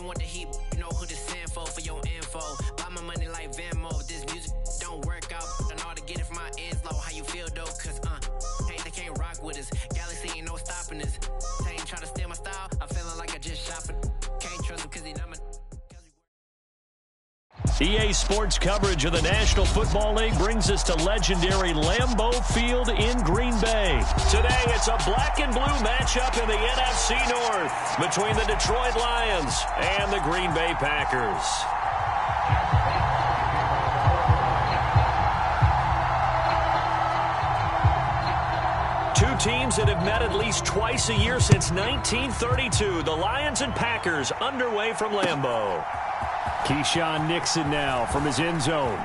didn't want the heat, you know who to send for your info. Buy my money like Venmo. This music don't work out. I know how to get it from my ends low. How you feel though? Cause they can't rock with us. Galaxy ain't no stopping us. They ain't trying to steal my style. I'm feeling like I just shot for. Can't trust him cause he not my. EA Sports coverage of the National Football League brings us to legendary Lambeau Field in Green Bay. Today, it's a black and blue matchup in the NFC North between the Detroit Lions and the Green Bay Packers. Two teams that have met at least twice a year since 1932. The Lions and Packers underway from Lambeau. Keyshawn Nixon now from his end zone.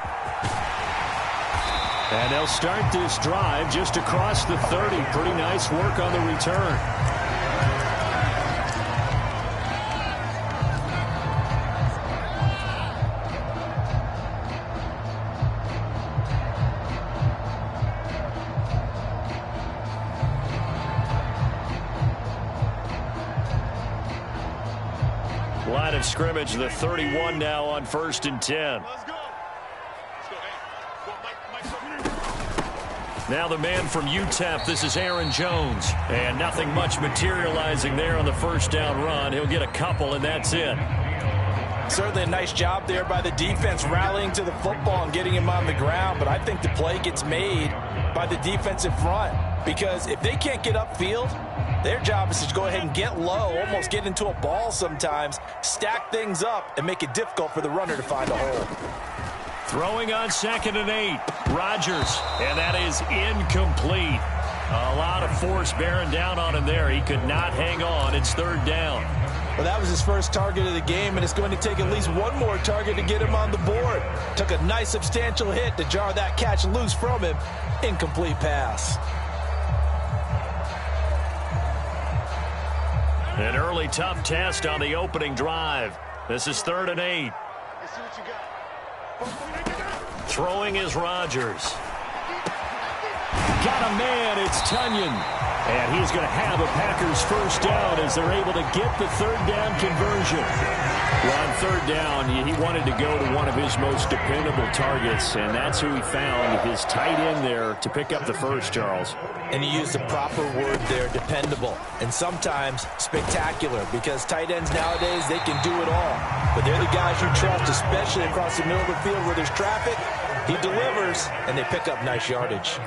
And they'll start this drive just across the 30. Pretty nice work on the return. Line of scrimmage, the 31 now on 1st and 10. Now the man from UTEP, this is Aaron Jones. And nothing much materializing there on the first down run. He'll get a couple, and that's it. Certainly a nice job there by the defense rallying to the football and getting him on the ground. But I think the play gets made by the defensive front. Because if they can't get upfield, their job is to go ahead and get low, almost get into a ball sometimes, stack things up, and make it difficult for the runner to find a hole. Throwing on 2nd and 8, Rodgers, and that is incomplete. A lot of force bearing down on him there. He could not hang on. It's 3rd down. Well, that was his first target of the game, and it's going to take at least one more target to get him on the board. Took a nice substantial hit to jar that catch loose from him. Incomplete pass. An early tough test on the opening drive. This is 3rd and 8. Throwing is Rodgers. Got a man, it's Tunyon. And he's going to have a Packers first down as they're able to get the 3rd down conversion. Well, on 3rd down, he wanted to go to one of his most dependable targets, and that's who he found, his tight end there, to pick up the first, Charles. And he used the proper word there, dependable, and sometimes spectacular, because tight ends nowadays, they can do it all. But they're the guys you trust, especially across the middle of the field where there's traffic. He delivers, and they pick up nice yardage.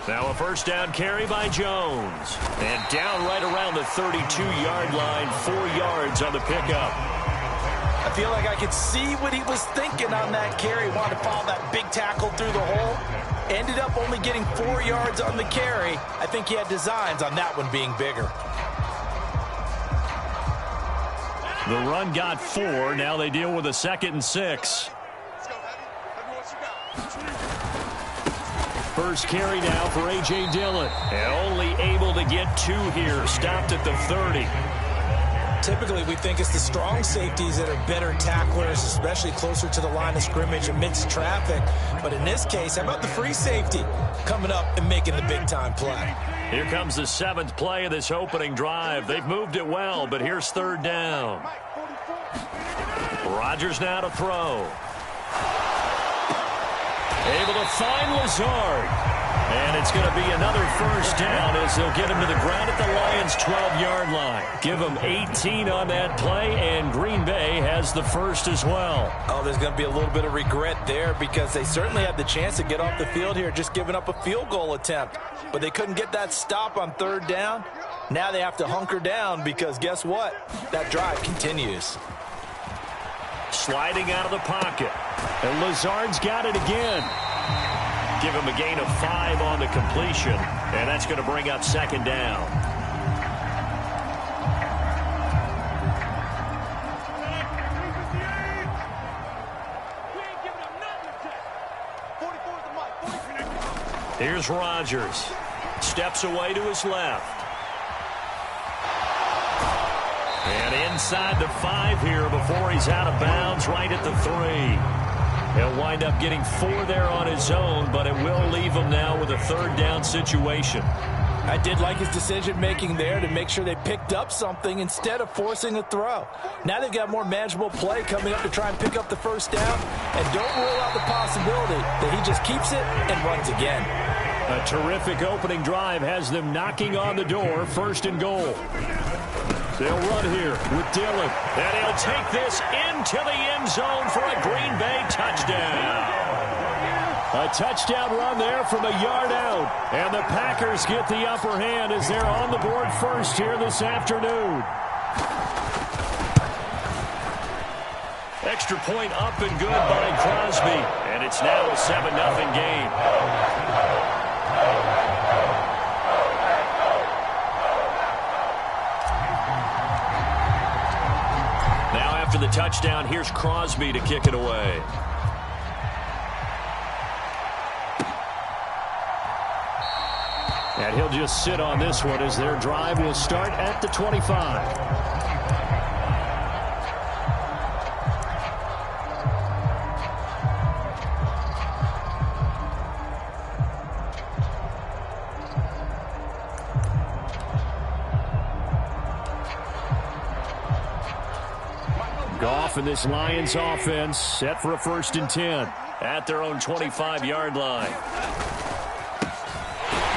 Now a first down carry by Jones. And down right around the 32-yard line, 4 yards on the pickup. I feel like I could see what he was thinking on that carry. Wanted to follow that big tackle through the hole. Ended up only getting 4 yards on the carry. I think he had designs on that one being bigger. The run got 4. Now they deal with a 2nd and 6. First carry now for A.J. Dillon. And only able to get 2 here. Stopped at the 30. Typically, we think it's the strong safeties that are better tacklers, especially closer to the line of scrimmage amidst traffic. But in this case, how about the free safety coming up and making the big-time play? Here comes the 7th play of this opening drive. They've moved it well, but here's 3rd down. Rodgers now to throw. Able to find Lazard. And it's going to be another first down as they'll get him to the ground at the Lions' 12-yard line. Give him 18 on that play, and Green Bay has the first as well. Oh, there's going to be a little bit of regret there because they certainly had the chance to get off the field here, just giving up a field goal attempt. But they couldn't get that stop on 3rd down. Now they have to hunker down because guess what? That drive continues. Sliding out of the pocket. And Lazard's got it again. Give him a gain of 5 on the completion. And that's going to bring up 2nd down. Here's Rodgers. Steps away to his left. And inside the 5 here before he's out of bounds right at the 3. He'll wind wind up getting 4 there on his own, but it will leave him now with a third down situation. I did like his decision-making there to make sure they picked up something instead of forcing a throw. Now they've got more manageable play coming up to try and pick up the first down, and don't rule out the possibility that he just keeps it and runs again. A terrific opening drive has them knocking on the door, 1st and goal. They'll run here with Dillon, and he'll take this into the end zone for a Green Bay touchdown. A touchdown run there from a yard out, and the Packers get the upper hand as they're on the board first here this afternoon. Extra point up and good by Crosby, and it's now a 7-0 game. Now after the touchdown, here's Crosby to kick it away. And he'll just sit on this one as their drive will start at the 25. Goff and this Lions offense set for a 1st and 10 at their own 25-yard line.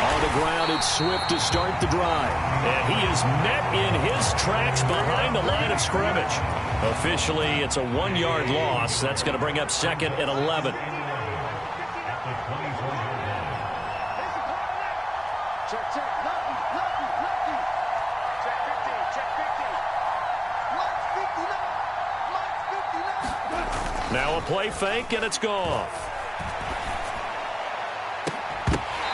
On the ground, it's Swift to start the drive. And he is met in his tracks behind the line of scrimmage. Officially, it's a 1-yard loss. That's going to bring up 2nd and 11. Now a play fake, and it's Goff.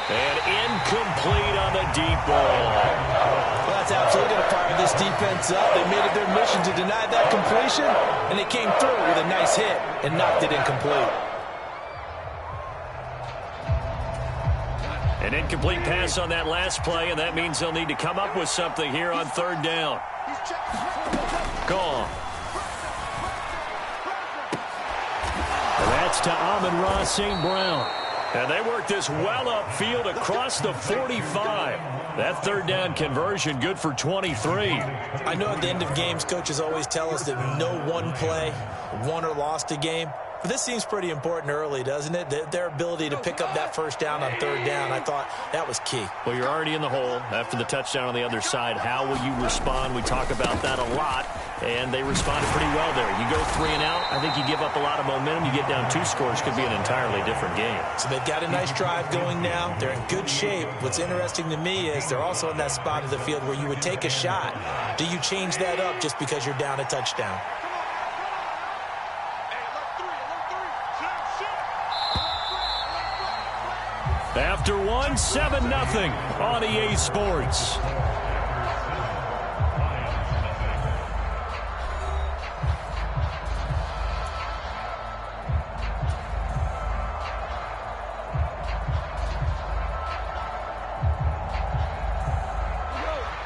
And incomplete on the deep ball. Well, that's absolutely going to fire this defense up. They made it their mission to deny that completion, and they came through with a nice hit and knocked it incomplete. An incomplete pass on that last play, and that means they'll need to come up with something here on 3rd down. Gone. And that's to Amon-Ra St. Brown. And they work this well upfield across the 45. That 3rd down conversion good for 23. I know at the end of games, coaches always tell us that no one play won or lost a game. But this seems pretty important early, doesn't it? Their ability to pick up that 1st down on 3rd down, I thought that was key. Well, you're already in the hole after the touchdown on the other side. How will you respond? We talk about that a lot, and they responded pretty well there. You go 3 and out, I think you give up a lot of momentum. You get down 2 scores, could be an entirely different game. So they've got a nice drive going now. They're in good shape. What's interesting to me is they're also in that spot of the field where you would take a shot. Do you change that up just because you're down a touchdown? After 7-0 on EA Sports.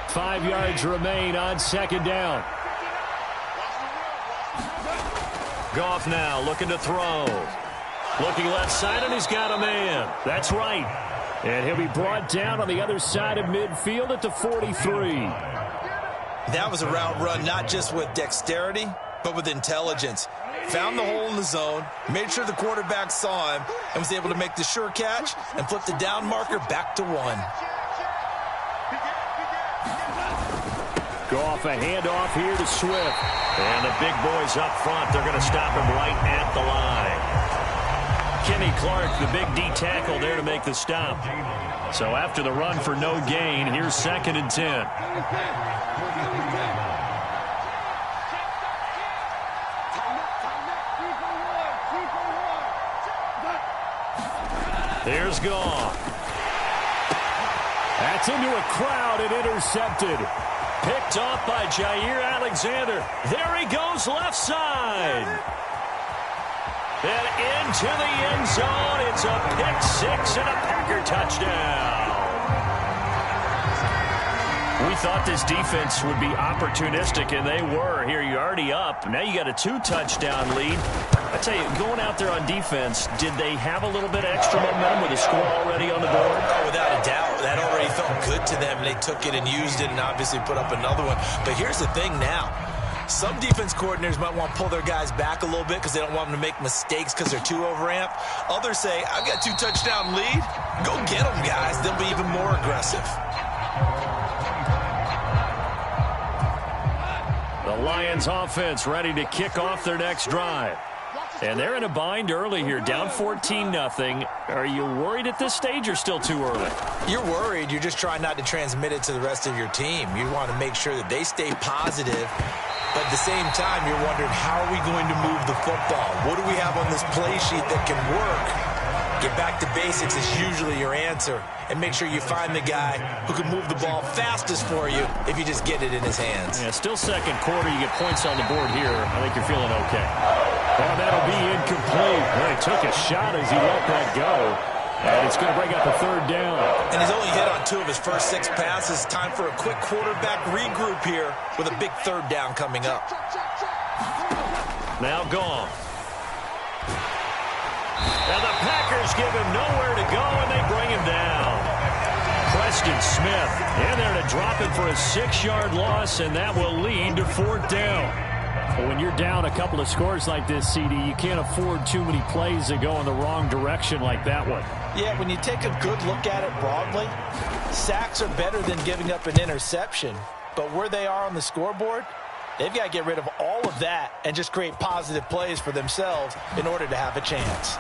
Five yards remain on 2nd down. Goff now looking to throw. Looking left side, and he's got a man. That's right. And he'll be brought down on the other side of midfield at the 43. That was a route run not just with dexterity, but with intelligence. Found the hole in the zone, made sure the quarterback saw him, and was able to make the sure catch and flip the down marker back to 1. Goff, a handoff here to Swift. And the big boys up front, they're going to stop him right at the line. Kenny Clark, the big D tackle there to make the stop. So after the run for no gain, here's 2nd and 10. There's Goff. That's into a crowd and intercepted. Picked off by Jair Alexander. There he goes left side. And into the end zone. It's a pick 6 and a Packer touchdown. We thought this defense would be opportunistic, and they were. Here, you're already up. Now you got a 2-touchdown lead. I tell you, going out there on defense, did they have a little bit of extra momentum with a score already on the board? Oh, without a doubt. That already felt good to them. They took it and used it and obviously put up another one. But here's the thing now. Some defense coordinators might want to pull their guys back a little bit because they don't want them to make mistakes because they're too overamped. Others say, I've got 2-touchdown lead. Go get them, guys. They'll be even more aggressive. The Lions offense ready to kick off their next drive. And they're in a bind early here, down 14-0. Are you worried at this stage or still too early? You're worried. You're just trying not to transmit it to the rest of your team. You want to make sure that they stay positive. But at the same time, you're wondering, how are we going to move the football? What do we have on this play sheet that can work? Get back to basics is usually your answer. And make sure you find the guy who can move the ball fastest for you if you just get it in his hands. Yeah, still second quarter. You get points on the board here. I think you're feeling okay. Oh, that'll be incomplete. Well, he took a shot as he let that go. And it's going to bring up a third down. And he's only hit on 2 of his first 6 passes. Time for a quick quarterback regroup here with a big third down coming up. Now gone. And the Packers give him nowhere to go, and they bring him down. Preston Smith in there to drop him for a 6-yard loss, and that will lead to 4th down. But when you're down a couple of scores like this, CD, you can't afford too many plays that go in the wrong direction like that one. Yeah, when you take a good look at it broadly, sacks are better than giving up an interception. But where they are on the scoreboard, they've got to get rid of all of that and just create positive plays for themselves in order to have a chance.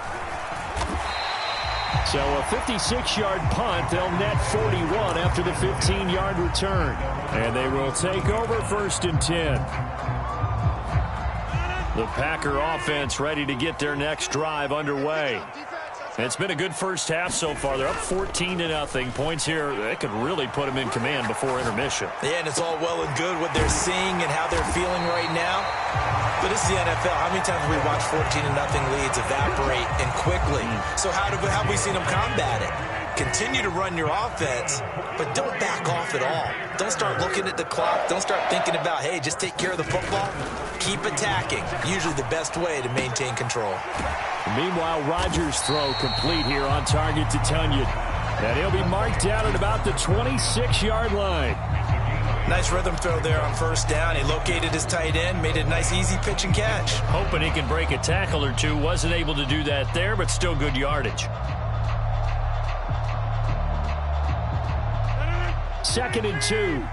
So a 56-yard punt. They'll net 41 after the 15-yard return. And they will take over 1st and 10. The Packer offense ready to get their next drive underway. It's been a good first half so far. They're up 14-0. Points here, they could really put them in command before intermission. Yeah, and it's all well and good what they're seeing and how they're feeling right now. But this is the NFL. How many times have we watched 14-0 leads evaporate and quickly? So how have we seen them combat it? Continue to run your offense, but don't back off at all. Don't start looking at the clock. Don't start thinking about, hey, just take care of the football. Keep attacking. Usually the best way to maintain control. Meanwhile, Rodgers' throw complete here on target to Tunyon. And he'll be marked down at about the 26-yard line. Nice rhythm throw there on 1st down. He located his tight end, made it a nice easy pitch and catch. Hoping he can break a tackle or two. Wasn't able to do that there, but still good yardage. 2nd and 2.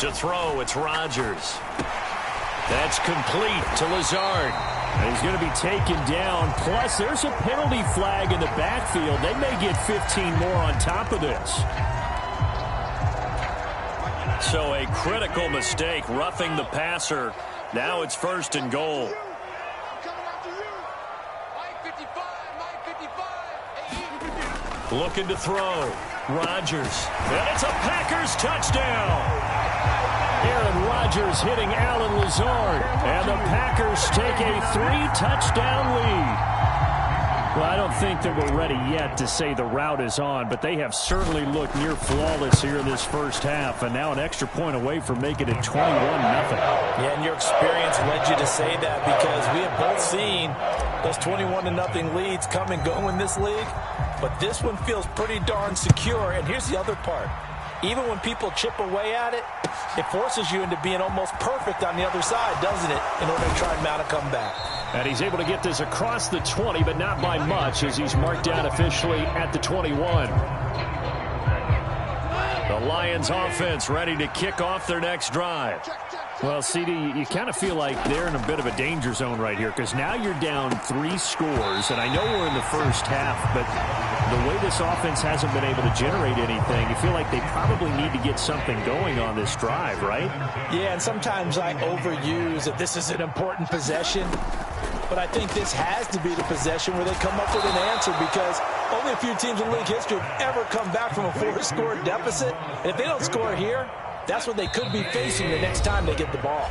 To throw, it's Rodgers. That's complete to Lazard. And he's going to be taken down. Plus, there's a penalty flag in the backfield. They may get 15 more on top of this. So a critical mistake, roughing the passer. Now it's 1st and goal. Looking to throw. Rodgers. And it's a Packers touchdown. Aaron Rodgers hitting Alan Lazard. And the Packers take a 3-touchdown lead. Well, I don't think that we're ready yet to say the route is on, but they have certainly looked near flawless here in this first half, and now an extra point away from making it 21-0. Yeah, and your experience led you to say that because we have both seen those 21-0 leads come and go in this league, but this one feels pretty darn secure, and here's the other part. Even when people chip away at it, it forces you into being almost perfect on the other side, doesn't it, in order to try and mount a comeback. And he's able to get this across the 20, but not by much as he's marked down officially at the 21. The Lions offense ready to kick off their next drive. Well, CD, you kind of feel like they're in a bit of a danger zone right here because now you're down 3 scores, and I know we're in the first half, but the way this offense hasn't been able to generate anything, you feel like they probably need to get something going on this drive, right? Yeah, and sometimes I overuse that this is an important possession, but I think this has to be the possession where they come up with an answer because only a few teams in league history have ever come back from a 4-score deficit, and if they don't score here, that's what they could be facing the next time they get the ball.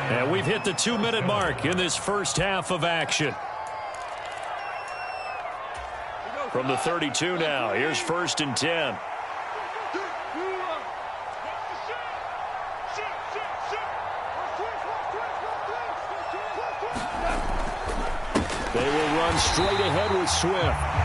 And we've hit the 2-minute mark in this first half of action. From the 32 now, here's 1st and 10. They will run straight ahead with Swift.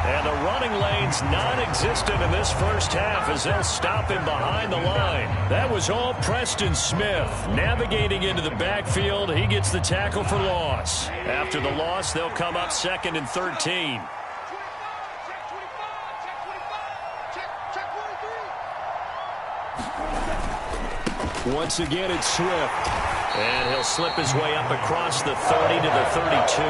And the running lane's non-existent in this first half as they'll stop him behind the line. That was all Preston Smith. Navigating into the backfield, he gets the tackle for loss. After the loss, they'll come up 2nd and 13. Once again, it's Swift. And he'll slip his way up across the 30 to the 32.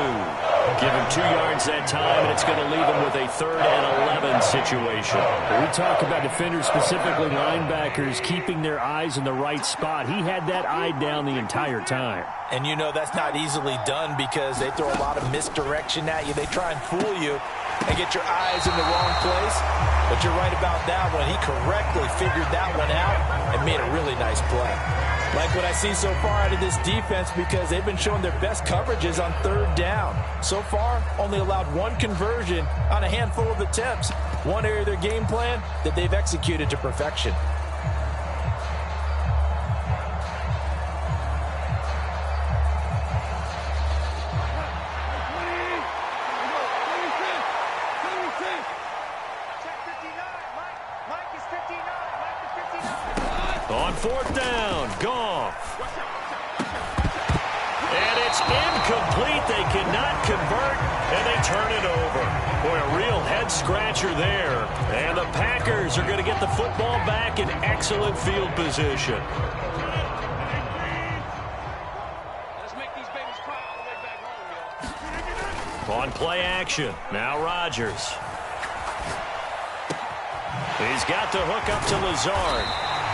Give him 2 yards that time, and it's going to leave him with a 3rd and 11 situation. We talk about defenders, specifically linebackers, keeping their eyes in the right spot. He had that eye down the entire time. And you know that's not easily done because they throw a lot of misdirection at you. They try and fool you and get your eyes in the wrong place. But you're right about that one. He correctly figured that one out and made a really nice play. Like what I see so far out of this defense because they've been showing their best coverages on 3rd down. So far, only allowed 1 conversion on a handful of attempts. One area of their game plan that they've executed to perfection. On 4th down, Goff. And it's incomplete. They cannot convert, and they turn it over. Boy, a real head-scratcher there. And the Packers are going to get the football back in excellent field position. Let's make these babies cry all the way back home, yo. On play action, now Rodgers. He's got the hook up to Lazard.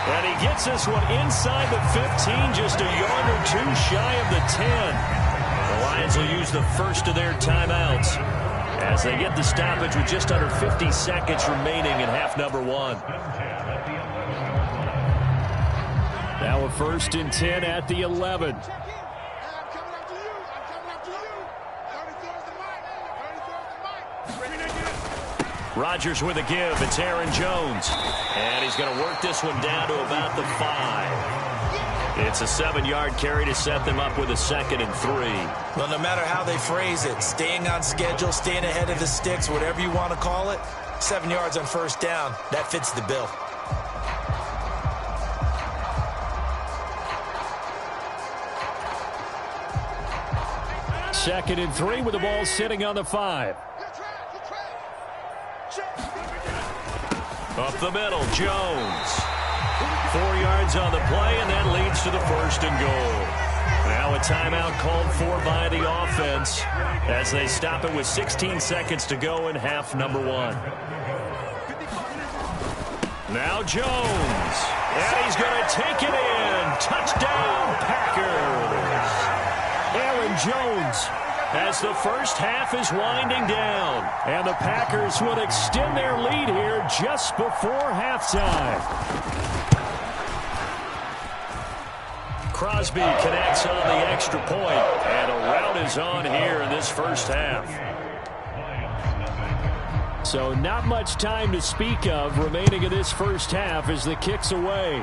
And he gets this one inside the 15, just a yard or 2 shy of the 10. The Lions will use the first of their timeouts as they get the stoppage with just under 50 seconds remaining in half number 1. Now a 1st and 10 at the 11. Rodgers with a give. It's Aaron Jones. And he's going to work this one down to about the 5. It's a 7-yard carry to set them up with a 2nd and 3. Well, no matter how they phrase it, staying on schedule, staying ahead of the sticks, whatever you want to call it, 7 yards on 1st down, that fits the bill. Second and 3 with the ball sitting on the 5. Up the middle, Jones. 4 yards on the play, and that leads to the 1st and goal. Now a timeout called for by the offense as they stop it with 16 seconds to go in half number 1. Now Jones. And he's going to take it in. Touchdown, Packers. Aaron Jones. As the first half is winding down. And the Packers will extend their lead here just before halftime. Crosby connects on the extra point. And a rout is on here in this first half. So not much time to speak of remaining in this first half as the kick's away.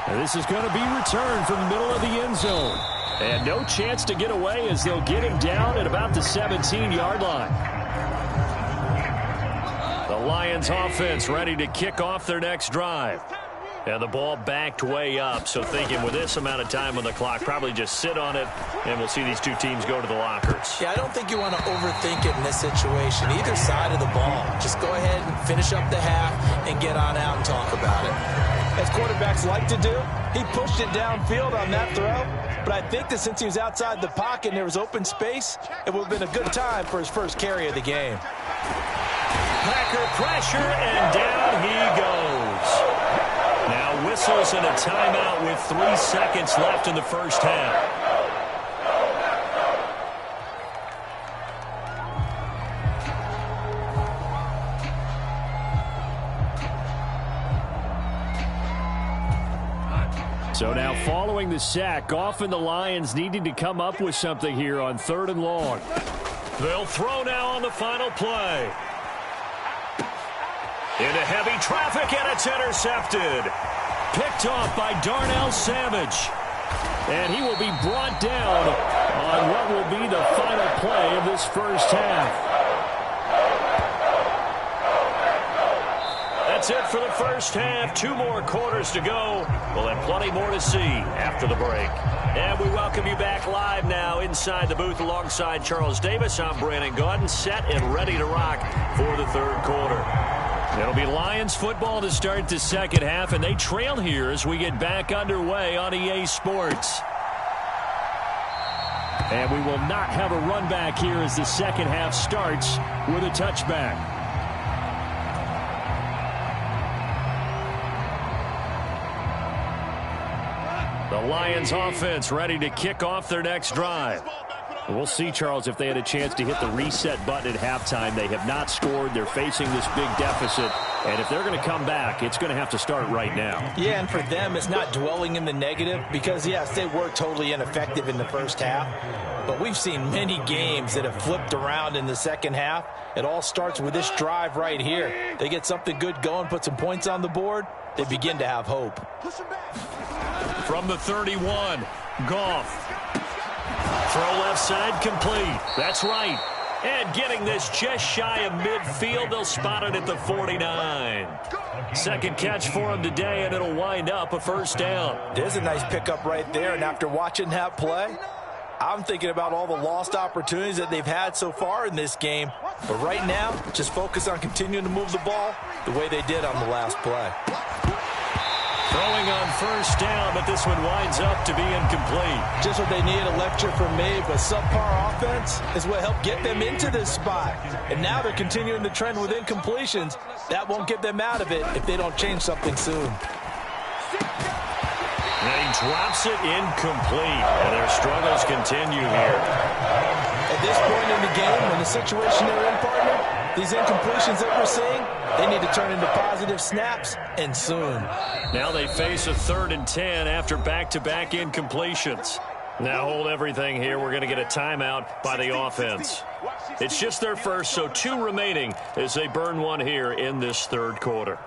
And this is going to be returned from the middle of the end zone. And no chance to get away as they'll get him down at about the 17-yard line. The Lions offense ready to kick off their next drive. And the ball backed way up, so thinking with this amount of time on the clock, probably just sit on it, and we'll see these two teams go to the lockers. Yeah, I don't think you want to overthink it in this situation. Either side of the ball. Just go ahead and finish up the half and get on out and talk about it. As quarterbacks like to do, he pushed it downfield on that throw. But I think that since he was outside the pocket and there was open space, it would have been a good time for his first carry of the game. Packer pressure, and down he goes. Now whistles and a timeout with 3 seconds left in the first half. So now following the sack, Goff and the Lions needing to come up with something here on 3rd and long. They'll throw now on the final play. Into heavy traffic, and it's intercepted. Picked off by Darnell Savage. And he will be brought down on what will be the final play of this first half. That's it for the first half. 2 more quarters to go. We'll have plenty more to see after the break. And we welcome you back live now inside the booth alongside Charles Davis. I'm Brandon Gaudin, set and ready to rock for the third quarter. It'll be Lions football to start the second half, and they trail here as we get back underway on EA Sports. And we will not have a run back here as the second half starts with a touchback. The Lions offense ready to kick off their next drive. We'll see, Charles, if they had a chance to hit the reset button at halftime. They have not scored. They're facing this big deficit. And if they're going to come back, it's going to have to start right now. Yeah, and for them, it's not dwelling in the negative because, yes, they were totally ineffective in the first half. But we've seen many games that have flipped around in the second half. It all starts with this drive right here. They get something good going, put some points on the board, they begin to have hope. From the 31, Goff. Throw left side complete. That's right. And getting this just shy of midfield, they'll spot it at the 49. Second catch for him today, and it'll wind up a first down. There's a nice pickup right there, and after watching that play, I'm thinking about all the lost opportunities that they've had so far in this game. But right now, just focus on continuing to move the ball the way they did on the last play. Throwing on first down, but this one winds up to be incomplete. Just what they needed, a lecture from me, but subpar offense is what helped get them into this spot. And now they're continuing the trend with incompletions. That won't get them out of it if they don't change something soon. And he drops it incomplete, and their struggles continue here. At this point in the game, in the situation they're in, partner, these incompletions that we're seeing, they need to turn into positive snaps, and soon. Now they face a 3rd and 10 after back-to-back incompletions. Now hold everything here. We're going to get a timeout by the offense. It's just their first, so 2 remaining as they burn one here in this third quarter.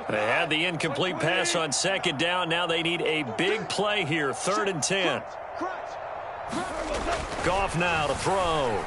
They had the incomplete pass on second down. Now they need a big play here, 3rd and 10. Goff now to throw.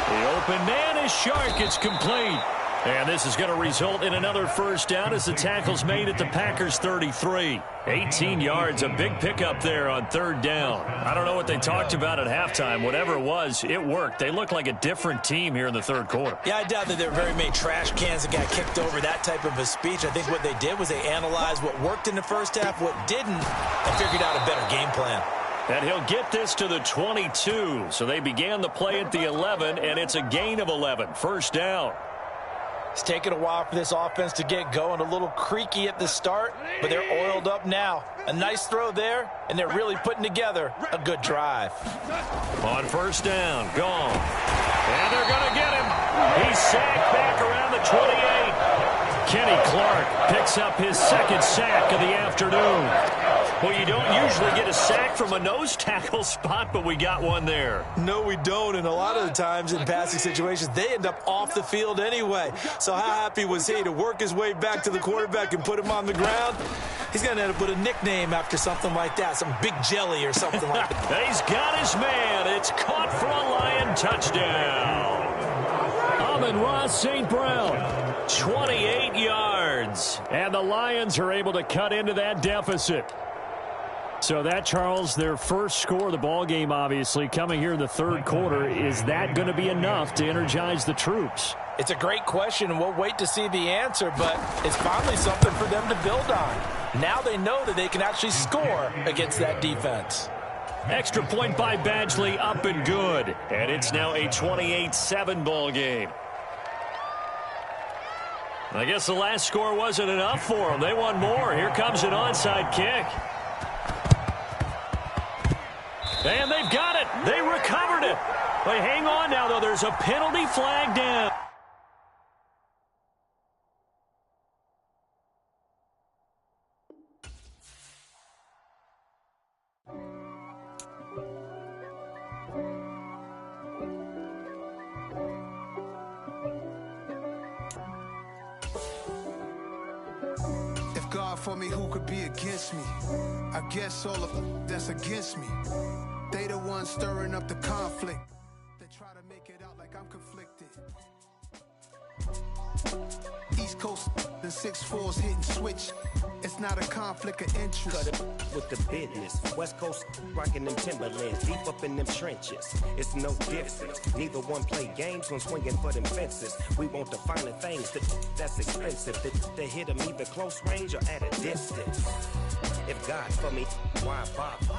The open man is Shark. It's complete. And this is going to result in another first down as the tackle's made at the Packers' 33. 18 yards, a big pickup there on 3rd down. I don't know what they talked about at halftime. Whatever it was, it worked. They look like a different team here in the third quarter. Yeah, I doubt that there were very many trash cans that got kicked over, that type of a speech. I think what they did was they analyzed what worked in the first half, what didn't, and figured out a better game plan. And he'll get this to the 22. So they began the play at the 11, and it's a gain of 11. First down. It's taken a while for this offense to get going. A little creaky at the start, but they're oiled up now. A nice throw there, and they're really putting together a good drive. On first down, gone. And they're going to get him. He's sacked back around the 28. Kenny Clark picks up his 2nd sack of the afternoon. Well, you don't usually get a sack from a nose tackle spot, but we got one there. No, we don't, and a lot of the times in passing situations, they end up off the field anyway. So how happy was he to work his way back to the quarterback and put him on the ground? He's going to end up with a nickname after something like that, some Big Jelly or something like that. He's got his man. It's caught for a Lion touchdown. Amon-Ra St. Brown, 28 yards. And the Lions are able to cut into that deficit. So that, Charles, their first score of the ball game, obviously, coming here in the third quarter. Is that going to be enough to energize the troops? It's a great question, and we'll wait to see the answer, but it's finally something for them to build on. Now they know that they can actually score against that defense. Extra point by Badgley, up and good. And it's now a 28-7 ball game. I guess the last score wasn't enough for them. They want more. Here comes an onside kick. And they've got it. They recovered it. But hang on now, though. There's a penalty flag down. for me, who could be against me? I guess all of them that's against me. They the ones stirring up the conflict. They try to make it out like I'm conflicted. East Coast, the 6'4s hitting switch. It's not a conflict of interest. Cut it with the business. West Coast rocking them Timberlands, deep up in them trenches. It's no difference. Neither one play games when swinging for them fences. We want the finer things that's expensive. That hit them either close range or at a distance. If God for me, why bother?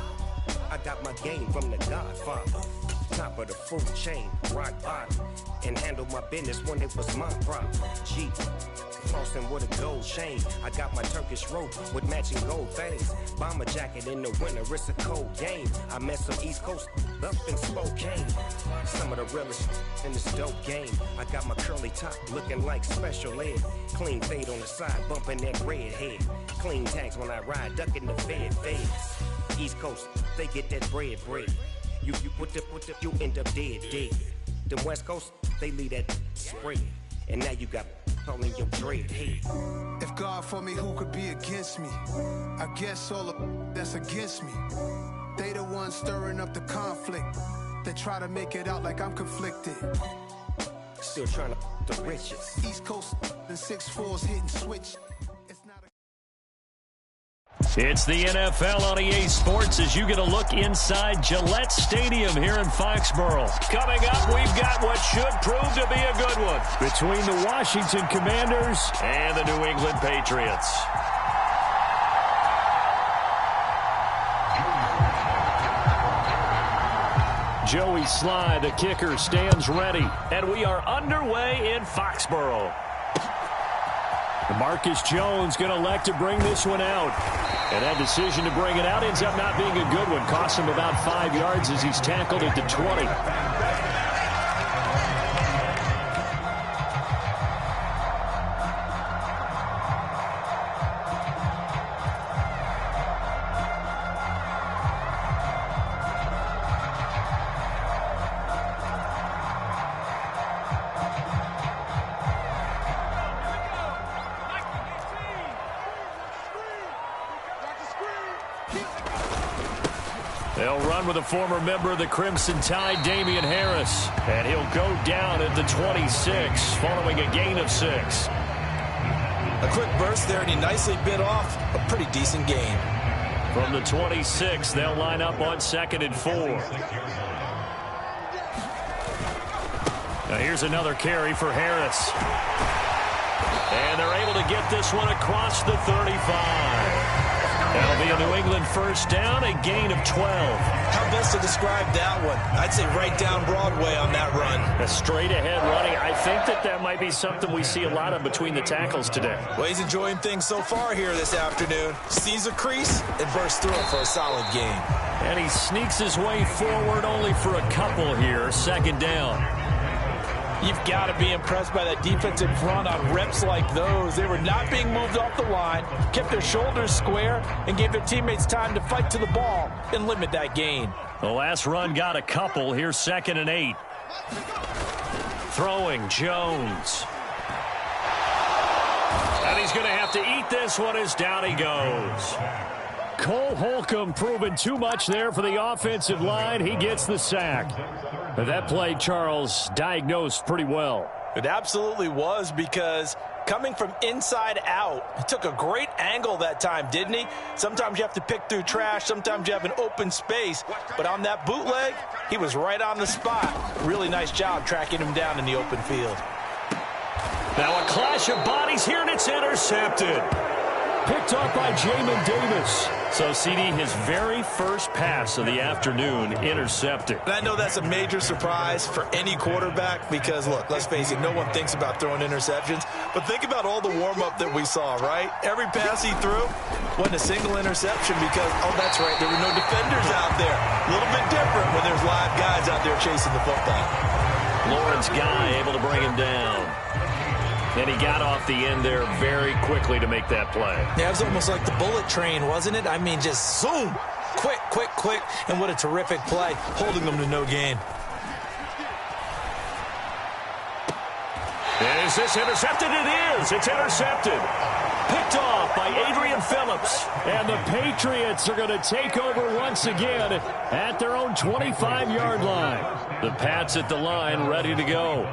I got my game from the Godfather. Top of the food chain, rock bottom. And handle my business when it was my problem. G, flossing with a gold chain. I got my Turkish rope with matching gold things. Bomber jacket in the winter, it's a cold game. I met some East Coast up in Spokane. Some of the realest in this dope game. I got my curly top looking like special ed. Clean fade on the side, bumping that red head. Clean tags when I ride, ducking the feds. East Coast, they get that bread. You you end up dead. Them West Coast, they leave that spread. And now you got all in your dread head. If God for me, who could be against me? I guess all of that's against me. They the ones stirring up the conflict. They try to make it out like I'm conflicted. Still trying to the riches. East Coast, the 6'4s hitting switch. It's the NFL on EA Sports as you get a look inside Gillette Stadium here in Foxborough. Coming up, we've got what should prove to be a good one between the Washington Commanders and the New England Patriots. Joey Sly, the kicker, stands ready, and we are underway in Foxborough. Marcus Jones going to elect to bring this one out. And that decision to bring it out ends up not being a good one. Costs him about 5 yards as he's tackled at the 20. They'll run with a former member of the Crimson Tide, Damian Harris. And he'll go down at the 26, following a gain of 6. A quick burst there, and he nicely bit off a pretty decent gain. From the 26, they'll line up on 2nd and 4. Now here's another carry for Harris. And they're able to get this one across the 35. That'll be a New England first down, a gain of 12. How best to describe that one? I'd say right down Broadway on that run. A straight-ahead running. I think that might be something we see a lot of between the tackles today. Well, he's enjoying things so far here this afternoon. Sees a crease and bursts through it for a solid gain. And he sneaks his way forward only for a couple here. 2nd down. You've got to be impressed by that defensive front on reps like those. They were not being moved off the line, kept their shoulders square, and gave their teammates time to fight to the ball and limit that gain. The last run got a couple. Here's 2nd and 8. Throwing Jones. And he's going to have to eat this one as down he goes. Cole Holcomb proving too much there for the offensive line. He gets the sack. But that play, Charles, diagnosed pretty well. It absolutely was, because coming from inside out, he took a great angle that time, didn't he? Sometimes you have to pick through trash. Sometimes you have an open space. But on that bootleg, he was right on the spot. Really nice job tracking him down in the open field. Now a clash of bodies here, and it's intercepted. Picked up by Jamin Davis. So, CD, his very first pass of the afternoon intercepted. And I know that's a major surprise for any quarterback because, look, let's face it, no one thinks about throwing interceptions. But think about all the warm-up that we saw, right? Every pass he threw wasn't a single interception because, oh, that's right, there were no defenders out there. A little bit different when there's live guys out there chasing the football. Lawrence Guy able to bring him down. And he got off the end there very quickly to make that play. Yeah, it was almost like the bullet train, wasn't it? I mean, just zoom. Quick, quick, quick. And what a terrific play, holding them to no gain. Is this intercepted? It is. It's intercepted. picked off by Adrian Phillips. And the Patriots are going to take over once again at their own 25-yard line. The Pats at the line, ready to go.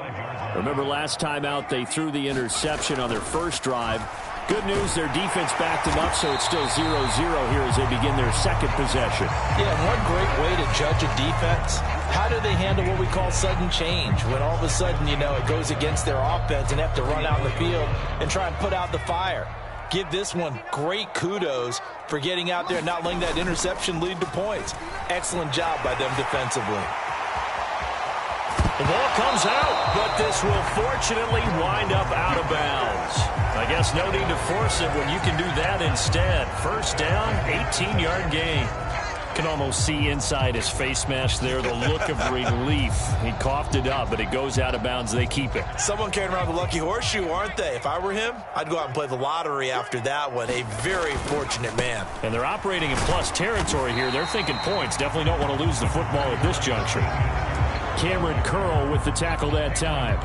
Remember last time out, they threw the interception on their first drive. Good news, their defense backed them up, so it's still 0-0 here as they begin their second possession. Yeah, one great way to judge a defense, how do they handle what we call sudden change? When all of a sudden, you know, it goes against their offense and they have to run out in the field and try and put out the fire. Give this one great kudos for getting out there and not letting that interception lead to points. Excellent job by them defensively. The ball comes out, but this will fortunately wind up out of bounds. I guess no need to force it when you can do that instead. First down, 18-yard gain. Can almost see inside his face mask there the look of relief. He coughed it up, but it goes out of bounds. They keep it. Someone carrying around the lucky horseshoe, aren't they? If I were him, I'd go out and play the lottery after that one. A very fortunate man. And they're operating in plus territory here. They're thinking points. Definitely don't want to lose the football at this juncture. Cameron Curl with the tackle that time.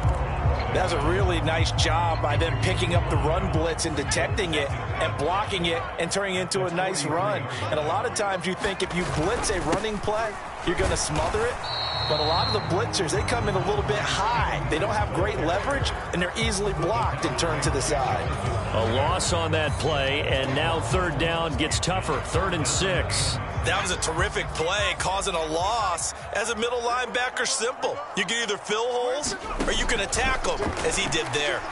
That's a really nice job by them picking up the run blitz and detecting it and blocking it and turning it into a nice run. And a lot of times you think if you blitz a running play, you're going to smother it. But a lot of the blitzers, they come in a little bit high. They don't have great leverage, and they're easily blocked and turned to the side. A loss on that play, and now third down gets tougher. 3rd and 6. That was a terrific play, causing a loss. As a middle linebacker, simple. You can either fill holes or you can attack them, as he did there.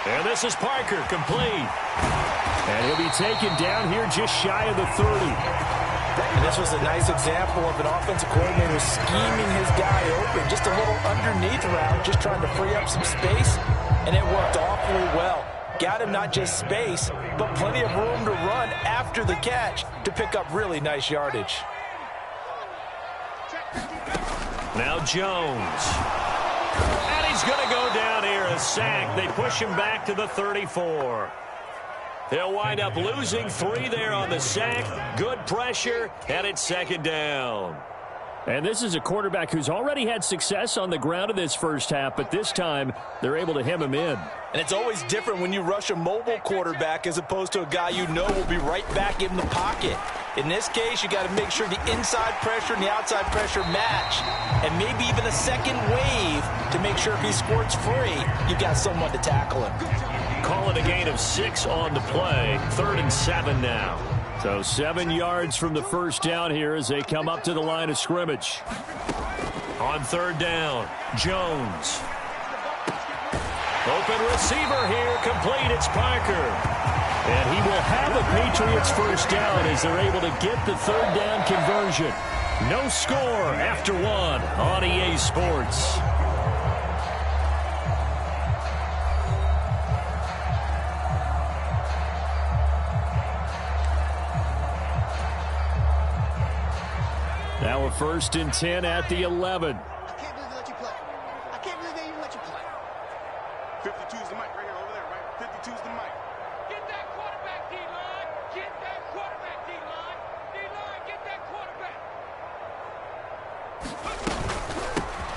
And this is Parker, complete. And he'll be taken down here just shy of the 30. And this was a nice example of an offensive coordinator scheming his guy open. Just a little underneath route, just trying to free up some space, and it worked awfully well. Got him not just space, but plenty of room to run after the catch to pick up really nice yardage. Now Jones. And he's going to go down here, a sack. They push him back to the 34. They'll wind up losing 3 there on the sack. Good pressure, and it's 2nd down. And this is a quarterback who's already had success on the ground in this first half, but this time they're able to hem him in. And it's always different when you rush a mobile quarterback as opposed to a guy you know will be right back in the pocket. In this case, you got to make sure the inside pressure and the outside pressure match, and maybe even a second wave to make sure if he squirts free, you've got someone to tackle him. Call it a gain of 6 on the play. 3rd and 7 now. So 7 yards from the first down here as they come up to the line of scrimmage. On 3rd down, Jones. Open receiver here, complete, it's Parker. And he will have the Patriots first down as they're able to get the 3rd down conversion. No score after 1 on EA Sports. Now a 1st and 10 at the 11. I can't believe they let you play. I can't believe they even let you play. 52's the mic right here, over there, right? 52's the mic. Get that quarterback, D-line. Get that quarterback, D-line. D-line, get that quarterback.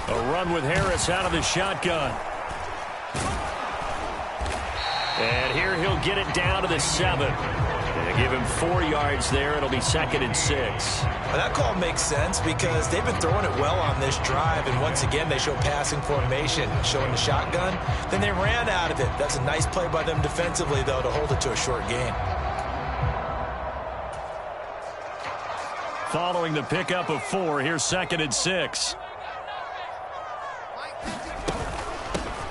A run with Harris out of the shotgun. And here he'll get it down to the 7. They give him 4 yards there. It'll be 2nd and 6. Well, that call makes sense because they've been throwing it well on this drive, and once again they show passing formation, showing the shotgun. Then they ran out of it. That's a nice play by them defensively, though, to hold it to a short gain. Following the pickup of 4, here's 2nd and 6.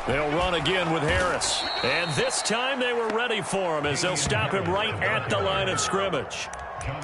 They'll run again with Harris. And this time they were ready for him as they'll stop him right at the line of scrimmage.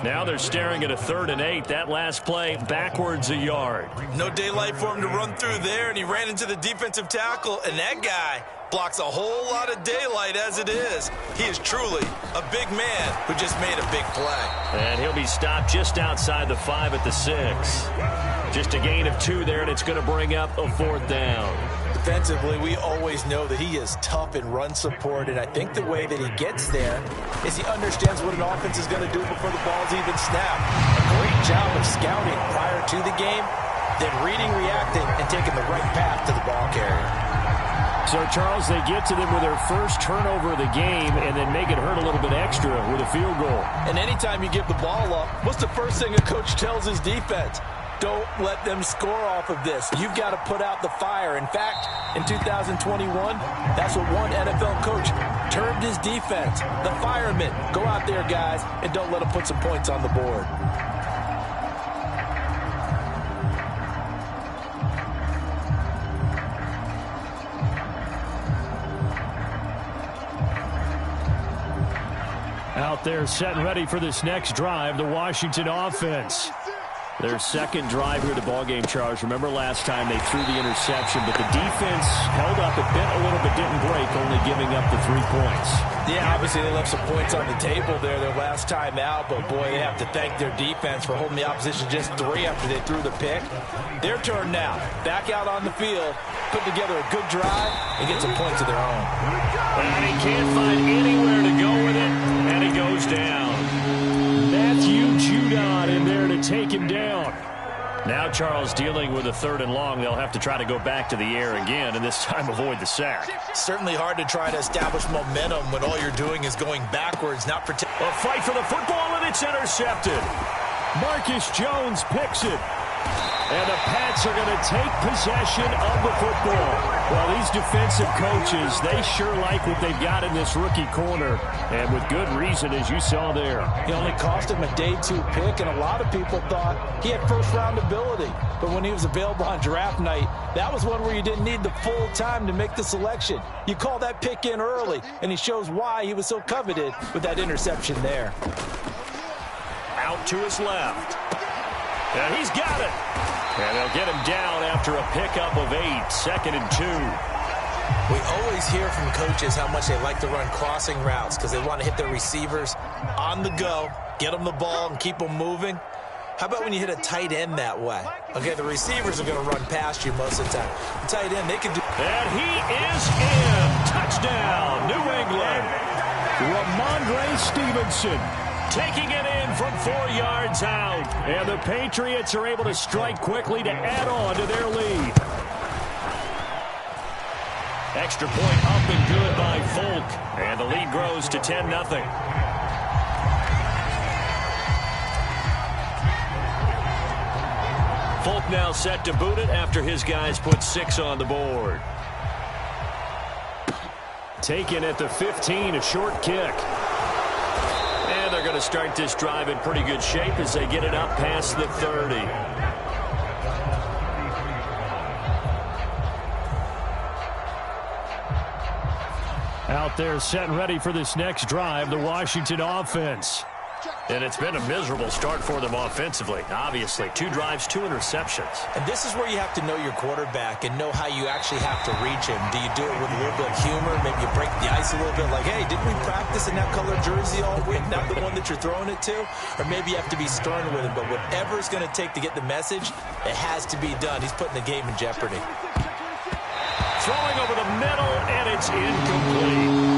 Now they're staring at a 3rd and 8. That last play backwards a yard. No daylight for him to run through there, and he ran into the defensive tackle, and that guy blocks a whole lot of daylight as it is. He is truly a big man who just made a big play. And he'll be stopped just outside the 5 at the 6. Just a gain of 2 there, and it's going to bring up a 4th down. Defensively, we always know that he is tough in run support, and I think the way that he gets there is he understands what an offense is going to do before the ball's even snapped. A great job of scouting prior to the game, then reading, reacting, and taking the right path to the ball carrier. So, Charles, they get to them with their first turnover of the game and then make it hurt a little bit extra with a field goal. And anytime you give the ball up, what's the first thing a coach tells his defense? Don't let them score off of this. You've got to put out the fire. In fact, in 2021, that's what one NFL coach termed his defense. The firemen. Go out there, guys, and don't let them put some points on the board. Out there set and ready for this next drive, the Washington offense. Their second drive here of the ballgame, Charles. Remember last time they threw the interception, but the defense held up. It bent a little bit, didn't break, only giving up the 3 points. Yeah, obviously they left some points on the table there their last time out, but boy, they have to thank their defense for holding the opposition just 3 after they threw the pick. Their turn now. Back out on the field, put together a good drive, and get some points of their own. And he can't find anywhere to go with it, and he goes down. Matthew Judon in there to take him down. Now Charles dealing with a 3rd and long. They'll have to try to go back to the air again, and this time avoid the sack. Certainly hard to try to establish momentum when all you're doing is going backwards, not protect. A fight for the football, and it's intercepted. Marcus Jones picks it. And the Pats are going to take possession of the football. Well, these defensive coaches, they sure like what they've got in this rookie corner. And with good reason, as you saw there. He only cost him a day 2 pick, and a lot of people thought he had first-round ability. But when he was available on draft night, that was one where you didn't need the full time to make the selection. You call that pick in early, and he shows why he was so coveted with that interception there. Out to his left. And he's got it. And they'll get him down after a pickup of 8, 2nd and 2. We always hear from coaches how much they like to run crossing routes because they want to hit their receivers on the go, get them the ball, and keep them moving. How about when you hit a tight end that way? Okay, the receivers are going to run past you most of the time. The tight end, they can do... And he is in. Touchdown, New England. Ramondre Stevenson taking it in from 4 yards out. And the Patriots are able to strike quickly to add on to their lead. Extra point up and good by Folk. And the lead grows to 10-0. Folk now set to boot it after his guys put 6 on the board. Taken at the 15, a short kick. And they're going to start this drive in pretty good shape as they get it up past the 30. Out there set and ready for this next drive, the Washington offense. And it's been a miserable start for them offensively. Obviously, 2 drives, 2 interceptions. And this is where you have to know your quarterback and know how you actually have to reach him. Do you do it with a little bit of humor? Maybe you break the ice a little bit like, hey, didn't we practice in that color jersey all week, not the one that you're throwing it to? Or maybe you have to be stern with him. But whatever it's going to take to get the message, it has to be done. He's putting the game in jeopardy. Throwing over the middle, and it's incomplete.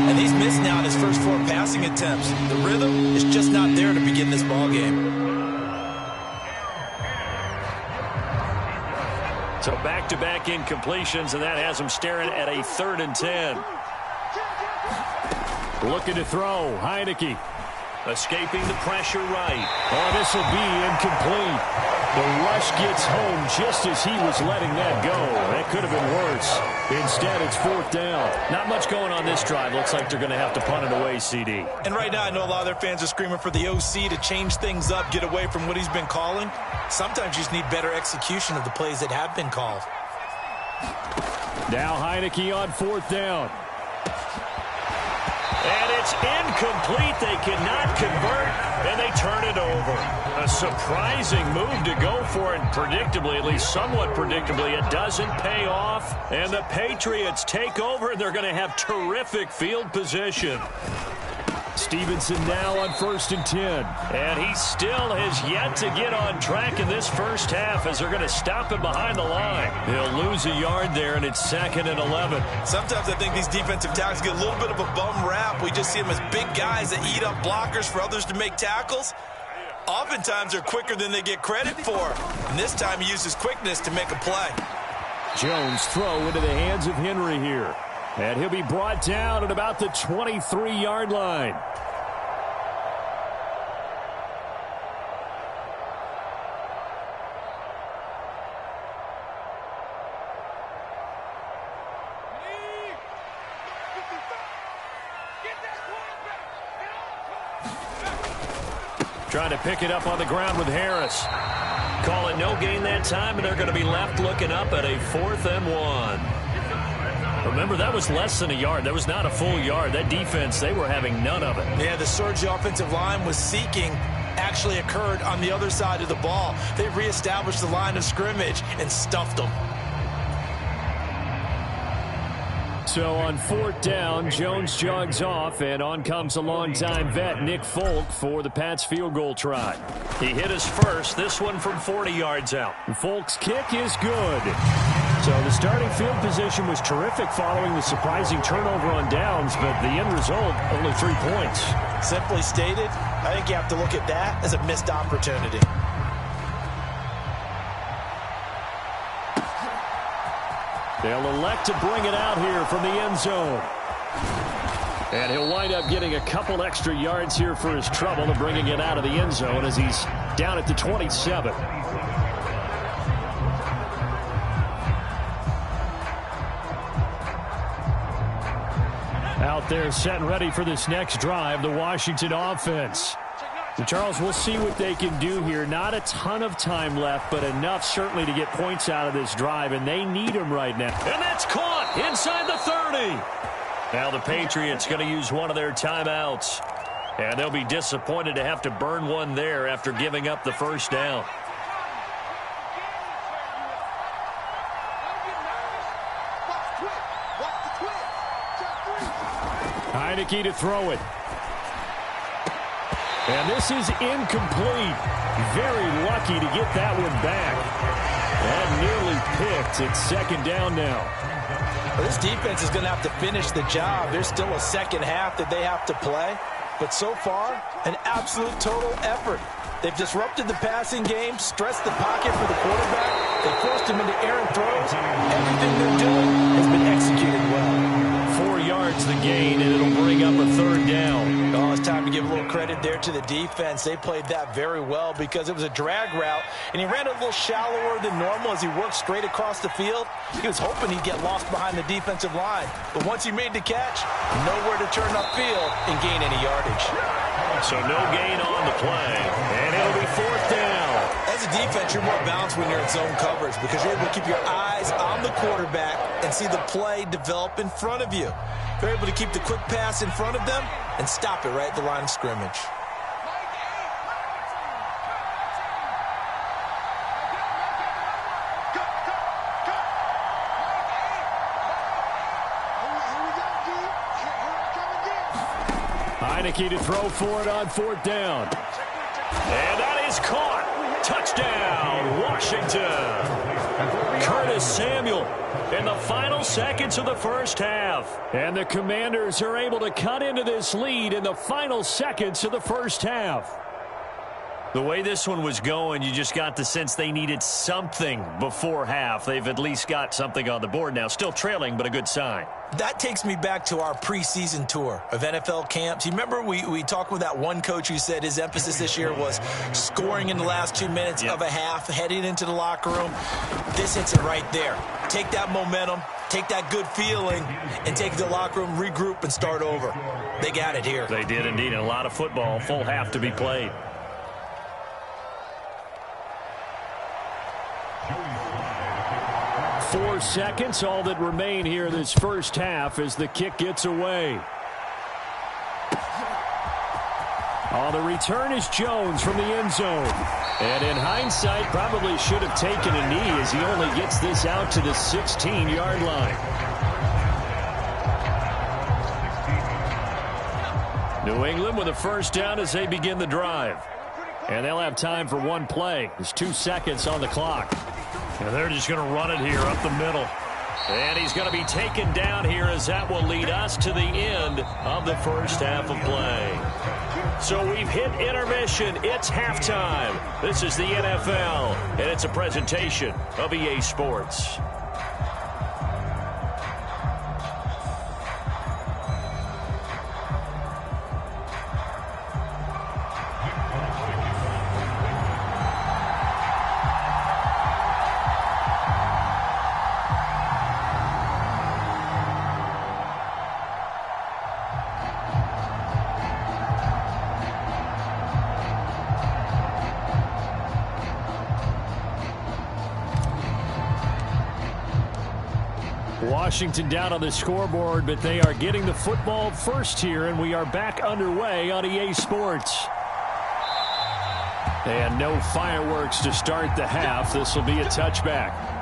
And he's missed now in his first 4 passing attempts. The rhythm is just not there to begin this ball game. So back-to-back incompletions, and that has him staring at a 3rd and 10. Looking to throw, Heineke. Escaping the pressure right. Oh, this will be incomplete. The rush gets home just as he was letting that go. That could have been worse. Instead, it's 4th down. Not much going on this drive. Looks like they're going to have to punt it away, CD. And right now, I know a lot of their fans are screaming for the OC to change things up, get away from what he's been calling. Sometimes you just need better execution of the plays that have been called. Now Heineke on 4th down. And it's incomplete. They cannot convert, and they turn it over. A surprising move to go for it, and predictably, at least somewhat predictably, it doesn't pay off. And the Patriots take over, and they're going to have terrific field position. Stevenson now on 1st and 10. And he still has yet to get on track in this first half as they're going to stop him behind the line. He'll lose a yard there, and it's 2nd and 11. Sometimes I think these defensive tackles get a little bit of a bum rap. We just see them as big guys that eat up blockers for others to make tackles. Oftentimes they're quicker than they get credit for. And this time he uses quickness to make a play. Jones throw into the hands of Henry here. And he'll be brought down at about the 23-yard line. Trying to pick it up on the ground with Harris. Call it no gain that time, and they're going to be left looking up at a 4th and 1. Remember, that was less than a yard. That was not a full yard. That defense, they were having none of it. Yeah, the surge the offensive line was seeking actually occurred on the other side of the ball. They reestablished the line of scrimmage and stuffed them. So on 4th down, Jones jogs off, and on comes a longtime vet, Nick Folk, for the Pats field goal try. He hit his first, this one from 40 yards out. Folk's kick is good. So the starting field position was terrific following the surprising turnover on downs, but the end result, only 3 points. Simply stated, I think you have to look at that as a missed opportunity. They'll elect to bring it out here from the end zone. And he'll wind up getting a couple extra yards here for his trouble of bringing it out of the end zone as he's down at the 27. Out there set and ready for this next drive, the Washington offense. So Charles, we'll see what they can do here. Not a ton of time left, but enough certainly to get points out of this drive, and they need them right now. And that's caught inside the 30. Now the Patriots going to use one of their timeouts. And they'll be disappointed to have to burn one there after giving up the first down. Heineke to throw it. And this is incomplete. Very lucky to get that one back. And nearly picked. It's 2nd down now. Well, this defense is going to have to finish the job. There's still a second half that they have to play. But so far, an absolute total effort. They've disrupted the passing game, stressed the pocket for the quarterback. They forced him into errant throws. Everything they're doing has been executed well. 4 yards the gain, and it'll bring up a 3rd down. Oh, it's time to give a little credit there to the defense. They played that very well because it was a drag route, and he ran a little shallower than normal as he worked straight across the field. He was hoping he'd get lost behind the defensive line, but once he made the catch, nowhere to turn upfield and gain any yardage. So no gain on the play, and it'll be 4th down. As a defense, you're more balanced when you're in zone coverage because you're able to keep your eyes on the quarterback and see the play develop in front of you. They're able to keep the quick pass in front of them and stop it right at the line of scrimmage. Heineke to throw for it on 4th down. And that is caught. Touchdown, Washington. Curtis Samuel in the final seconds of the first half. And the Commanders are able to cut into this lead in the final seconds of the first half. The way this one was going, you just got the sense they needed something before half. They've at least got something on the board now. Still trailing, but a good sign. That takes me back to our preseason tour of NFL camps. You remember we talked with that one coach who said his emphasis this year was scoring in the last 2 minutes of a half, heading into the locker room. This hits it right there. Take that momentum, take that good feeling, and take the locker room, regroup, and start over. They got it here. They did indeed. A lot of football, full half to be played. Four seconds, all that remain here this first half as the kick gets away. On the return is Jones from the end zone. And in hindsight, probably should have taken a knee as he only gets this out to the 16-yard line. New England with a first down as they begin the drive. And they'll have time for one play. There's 2 seconds on the clock. And they're just going to run it here up the middle. And he's going to be taken down here as that will lead us to the end of the first half of play. So we've hit intermission. It's halftime. This is the NFL, and it's a presentation of EA Sports. Washington down on the scoreboard, but they are getting the football first here, and we are back underway on EA Sports. And no fireworks to start the half. This will be a touchback.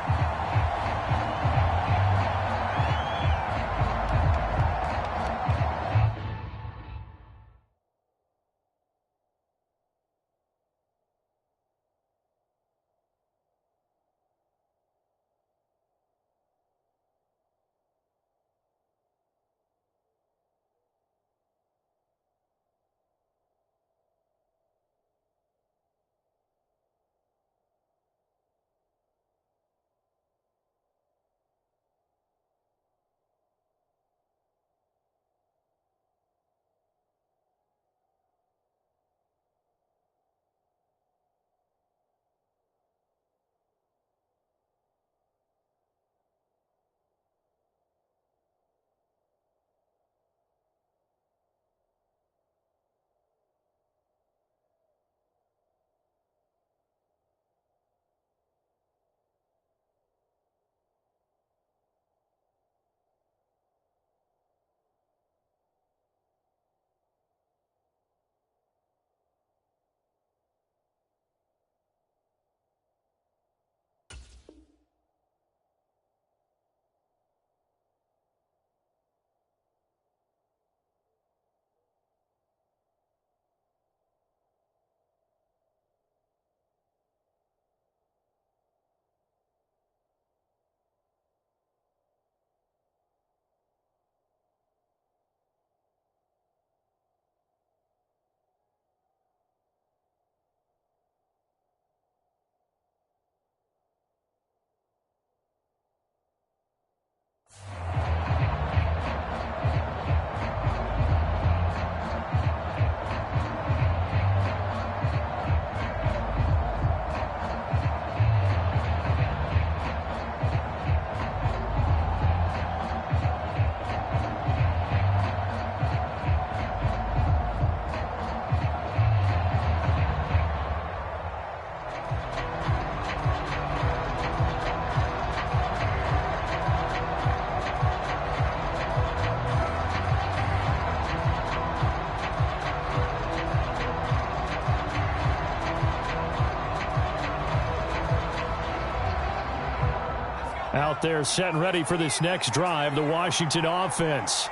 Out there set and ready for this next drive, the Washington offense.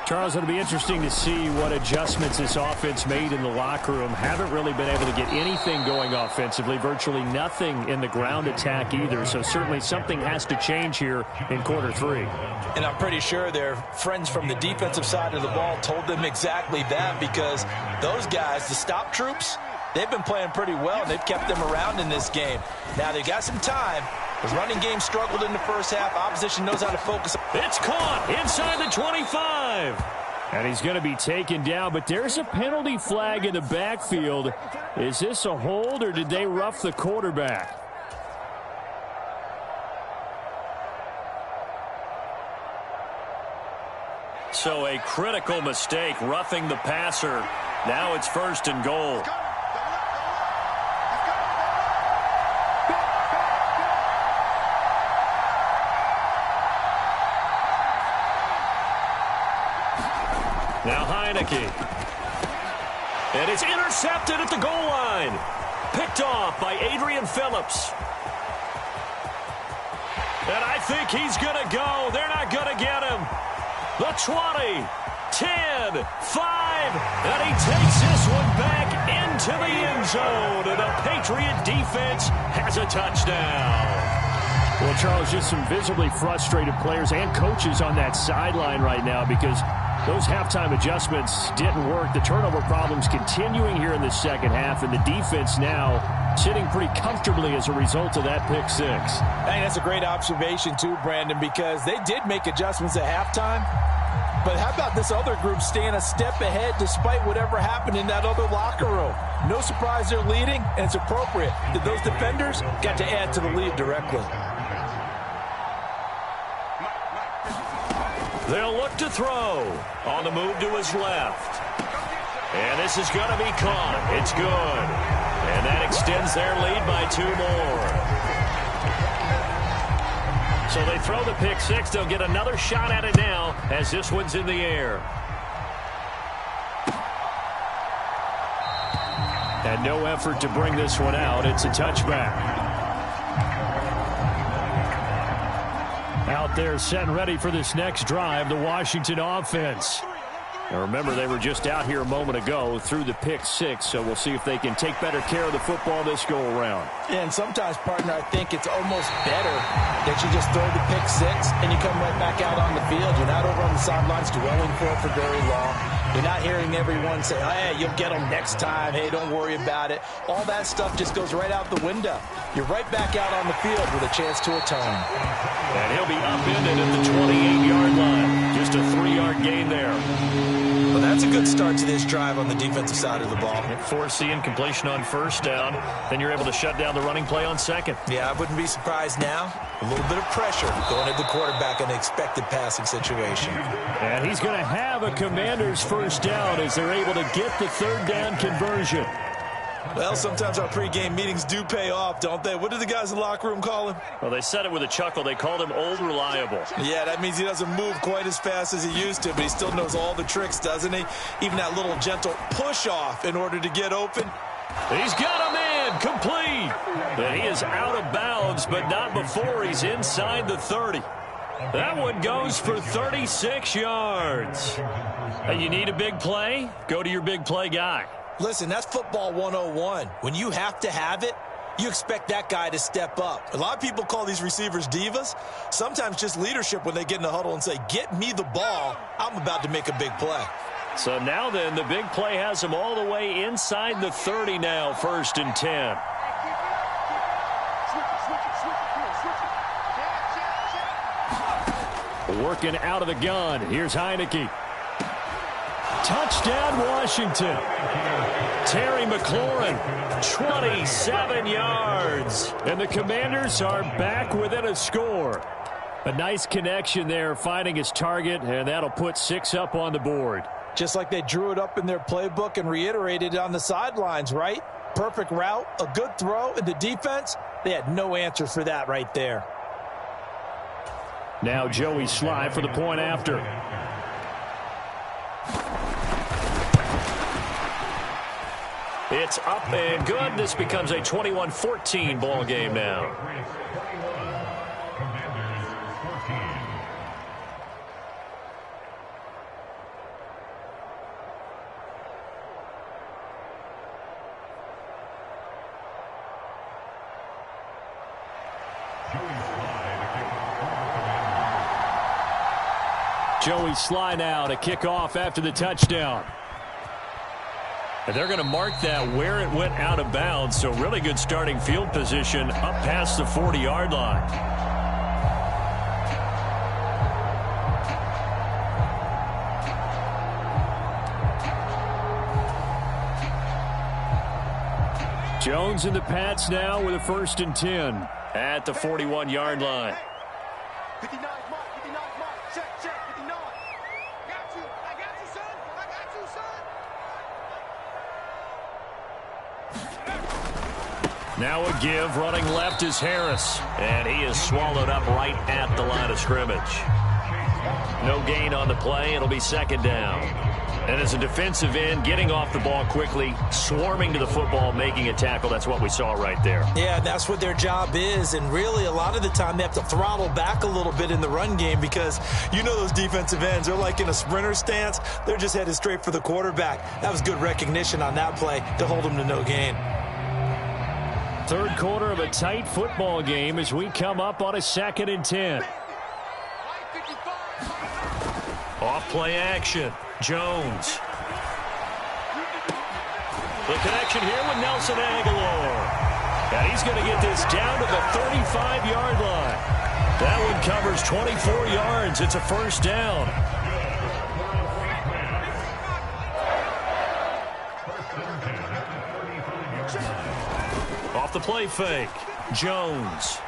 Charles, it'll be interesting to see what adjustments this offense made in the locker room. Haven't really been able to get anything going offensively, virtually nothing in the ground attack either. So certainly something has to change here in quarter three. And I'm pretty sure their friends from the defensive side of the ball told them exactly that, because those guys, the stop troops, they've been playing pretty well. They've kept them around in this game. Now they've got some time. The running game struggled in the first half. Opposition knows how to focus. It's caught inside the 25. And he's going to be taken down, but there's a penalty flag in the backfield. Is this a hold, or did they rough the quarterback? So a critical mistake, roughing the passer. Now it's 1st and goal. Now Heineke. And it's intercepted at the goal line. Picked off by Adrian Phillips. And I think he's going to go. They're not going to get him. The 20, 10, 5. And he takes this one back into the end zone. And the Patriot defense has a touchdown. Well, Charles, just some visibly frustrated players and coaches on that sideline right now, because those halftime adjustments didn't work. The turnover problems continuing here in the second half, and the defense now sitting pretty comfortably as a result of that pick six. I think that's a great observation too, Brandon, because they did make adjustments at halftime. But how about this other group staying a step ahead despite whatever happened in that other locker room? No surprise they're leading, and it's appropriate that those defenders got to add to the lead directly. They'll look to throw on the move to his left. And this is going to be caught. It's good. And that extends their lead by 2 more. So they throw the pick six. They'll get another shot at it now as this one's in the air. And no effort to bring this one out. It's a touchback. Out there set and ready for this next drive, the Washington offense. Now remember, they were just out here a moment ago through the pick six, so we'll see if they can take better care of the football this go-around. And sometimes, partner, I think it's almost better that you just throw the pick six and you come right back out on the field. You're not over on the sidelines dwelling for it for very long. You're not hearing everyone say, hey, you'll get them next time. Hey, don't worry about it. All that stuff just goes right out the window. You're right back out on the field with a chance to atone. And he'll be upended at the 28-yard line. Just a 3-yard gain there. Well, that's a good start to this drive on the defensive side of the ball. Force the incompletion on first down. Then you're able to shut down the running play on second. Yeah, I wouldn't be surprised now. A little bit of pressure going at the quarterback in an expected passing situation. And he's going to have a Commander's first down as they're able to get the third down conversion. Well, sometimes our pregame meetings do pay off, don't they? What did the guys in the locker room call him? Well, they said it with a chuckle. They called him Old Reliable. Yeah, that means he doesn't move quite as fast as he used to, but he still knows all the tricks, doesn't he? Even that little gentle push-off in order to get open. He's got a man complete. And he is out of bounds, but not before he's inside the 30. That one goes for 36 yards. Hey, you need a big play? Go to your big play guy. Listen, that's football 101. When you have to have it, you expect that guy to step up. A lot of people call these receivers divas. Sometimes just leadership when they get in the huddle and say, get me the ball. I'm about to make a big play. So now then, the big play has him all the way inside the 30 now, 1st and 10. Working out of the gun. Here's Heineke. Touchdown, Washington. Terry McLaurin, 27 yards. And the Commanders are back within a score. A nice connection there, finding his target, and that'll put 6 up on the board. Just like they drew it up in their playbook and reiterated it on the sidelines, right? Perfect route, a good throw, and the defense, they had no answer for that right there. Now Joey Sly for the point after. It's up and good. This becomes a 21-14 ball game now. Joey Sly now to kick off after the touchdown. And they're going to mark that where it went out of bounds. So really good starting field position up past the 40-yard line. Jones and the Pats now with a 1st and 10 at the 41-yard line. 59 mark, 59 mark, check, 59. I got you, son. I got you, son. Now a give, running left is Harris. And he is swallowed up right at the line of scrimmage. No gain on the play. It'll be 2nd down. And as a defensive end, getting off the ball quickly, swarming to the football, making a tackle. That's what we saw right there. Yeah, that's what their job is. And really, a lot of the time, they have to throttle back a little bit in the run game because you know those defensive ends, they're like in a sprinter stance. They're just headed straight for the quarterback. That was good recognition on that play to hold them to no gain. 3rd quarter of a tight football game as we come up on a 2nd and 10. Off play action. Jones. The connection here with Nelson Aguilar. And he's going to get this down to the 35-yard line. That one covers 24 yards. It's a 1st down. Off the play fake. Jones.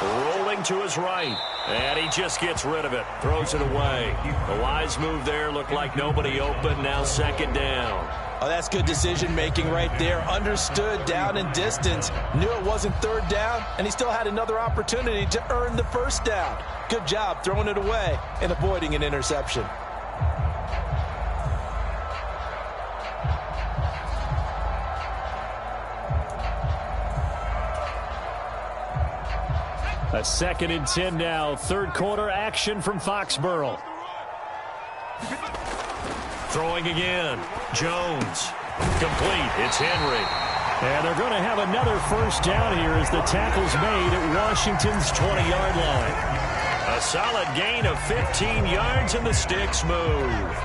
Rolling to his right. And he just gets rid of it. Throws it away. A wise move there. Looked like nobody open. Now 2nd down. Oh, that's good decision-making right there. Understood down and distance. Knew it wasn't third down, and he still had another opportunity to earn the first down. Good job throwing it away and avoiding an interception. A 2nd and 10 now. Third quarter action from Foxborough. Throwing again. Jones. Complete. It's Henry. And they're going to have another first down here as the tackle's made at Washington's 20-yard line. A solid gain of 15 yards and the sticks move.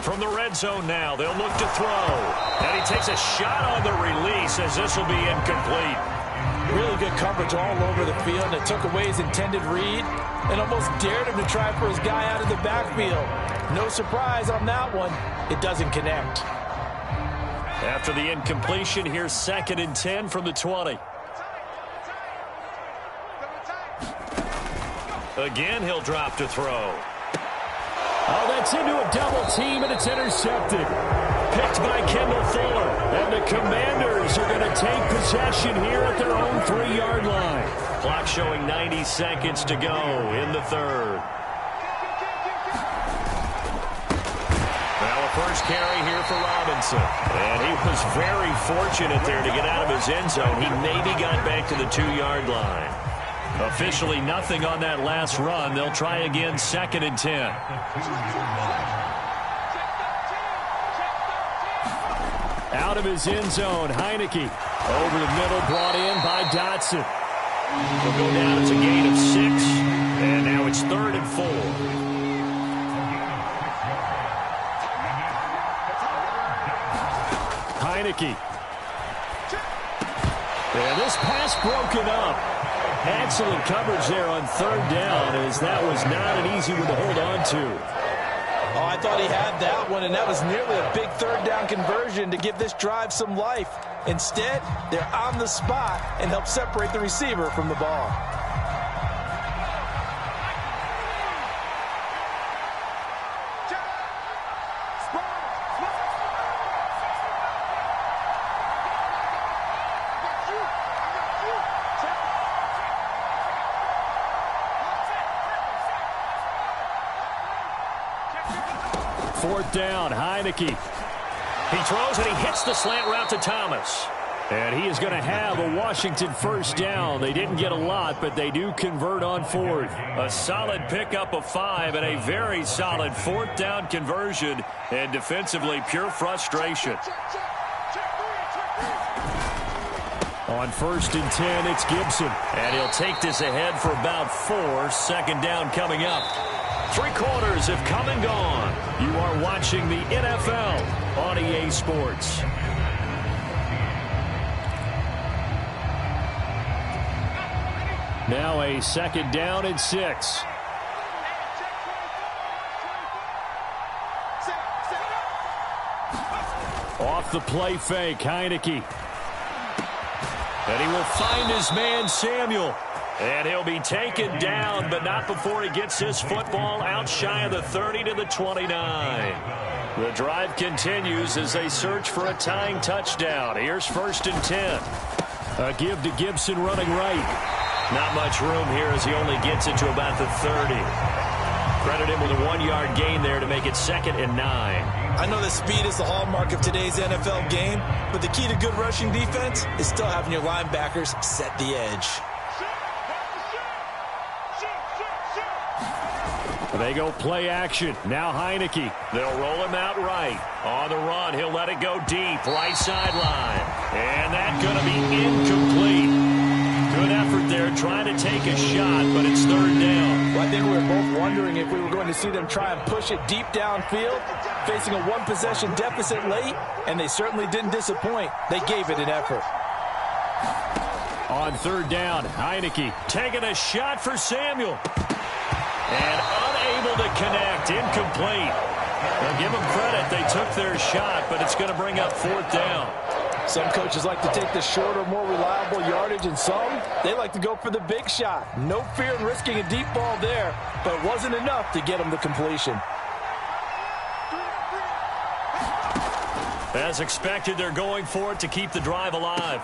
From the red zone now, they'll look to throw. And he takes a shot on the release as this will be incomplete. Really good coverage all over the field, and it took away his intended read and almost dared him to try for his guy out of the backfield. No surprise on that one. It doesn't connect. After the incompletion, here's 2nd and 10 from the 20. Again, he'll drop to throw. Oh, that's into a double team, and it's intercepted. Picked by Kendall Fuller. And the Commanders are going to take possession here at their own 3-yard line. Clock showing 90 seconds to go in the third. Now a first carry here for Robinson. And he was very fortunate there to get out of his end zone. He maybe got back to the 2-yard line. Officially nothing on that last run. They'll try again 2nd and 10. Out of his end zone, Heineke. Over the middle, brought in by Dotson. They'll go down. It's a gain of 6. And now it's 3rd and 4. Heineke. And this pass broken up. Excellent coverage there on 3rd down, as that was not an easy one to hold on to. Oh, I thought he had that one, and that was nearly a big 3rd down conversion to give this drive some life. Instead, they're on the spot and help separate the receiver from the ball. Fourth down, Heineke. He throws and he hits the slant route to Thomas. And he is going to have a Washington first down. They didn't get a lot, but they do convert on 4th. A solid pickup of 5 and a very solid 4th down conversion. And defensively, pure frustration. On 1st and 10, it's Gibson. And he'll take this ahead for about 4. 2nd down coming up. 3 quarters have come and gone. You are watching the NFL on EA Sports. Now a 2nd down and 6. Off the play fake, Heineke. And he will find his man, Samuel. And he'll be taken down, but not before he gets this football out shy of the 30 to the 29. The drive continues as they search for a tying touchdown. Here's 1st and 10. A give to Gibson running right. Not much room here as he only gets it to about the 30. Credit him with a 1-yard gain there to make it 2nd and 9. I know that speed is the hallmark of today's NFL game, but the key to good rushing defense is still having your linebackers set the edge. They go play action. Now Heineke. They'll roll him out right. On the run, he'll let it go deep. Right sideline. And that's going to be incomplete. Good effort there trying to take a shot, but it's 3rd down. Well, I think we were both wondering if we were going to see them try and push it deep downfield, facing a 1-possession deficit late, and they certainly didn't disappoint. They gave it an effort. On 3rd down, Heineke. Taking a shot for Samuel. And unable to connect. Incomplete. Now give them credit. They took their shot, but it's going to bring up 4th down. Some coaches like to take the shorter, more reliable yardage, and some, they like to go for the big shot. No fear in risking a deep ball there, but it wasn't enough to get him the completion. As expected, they're going for it to keep the drive alive.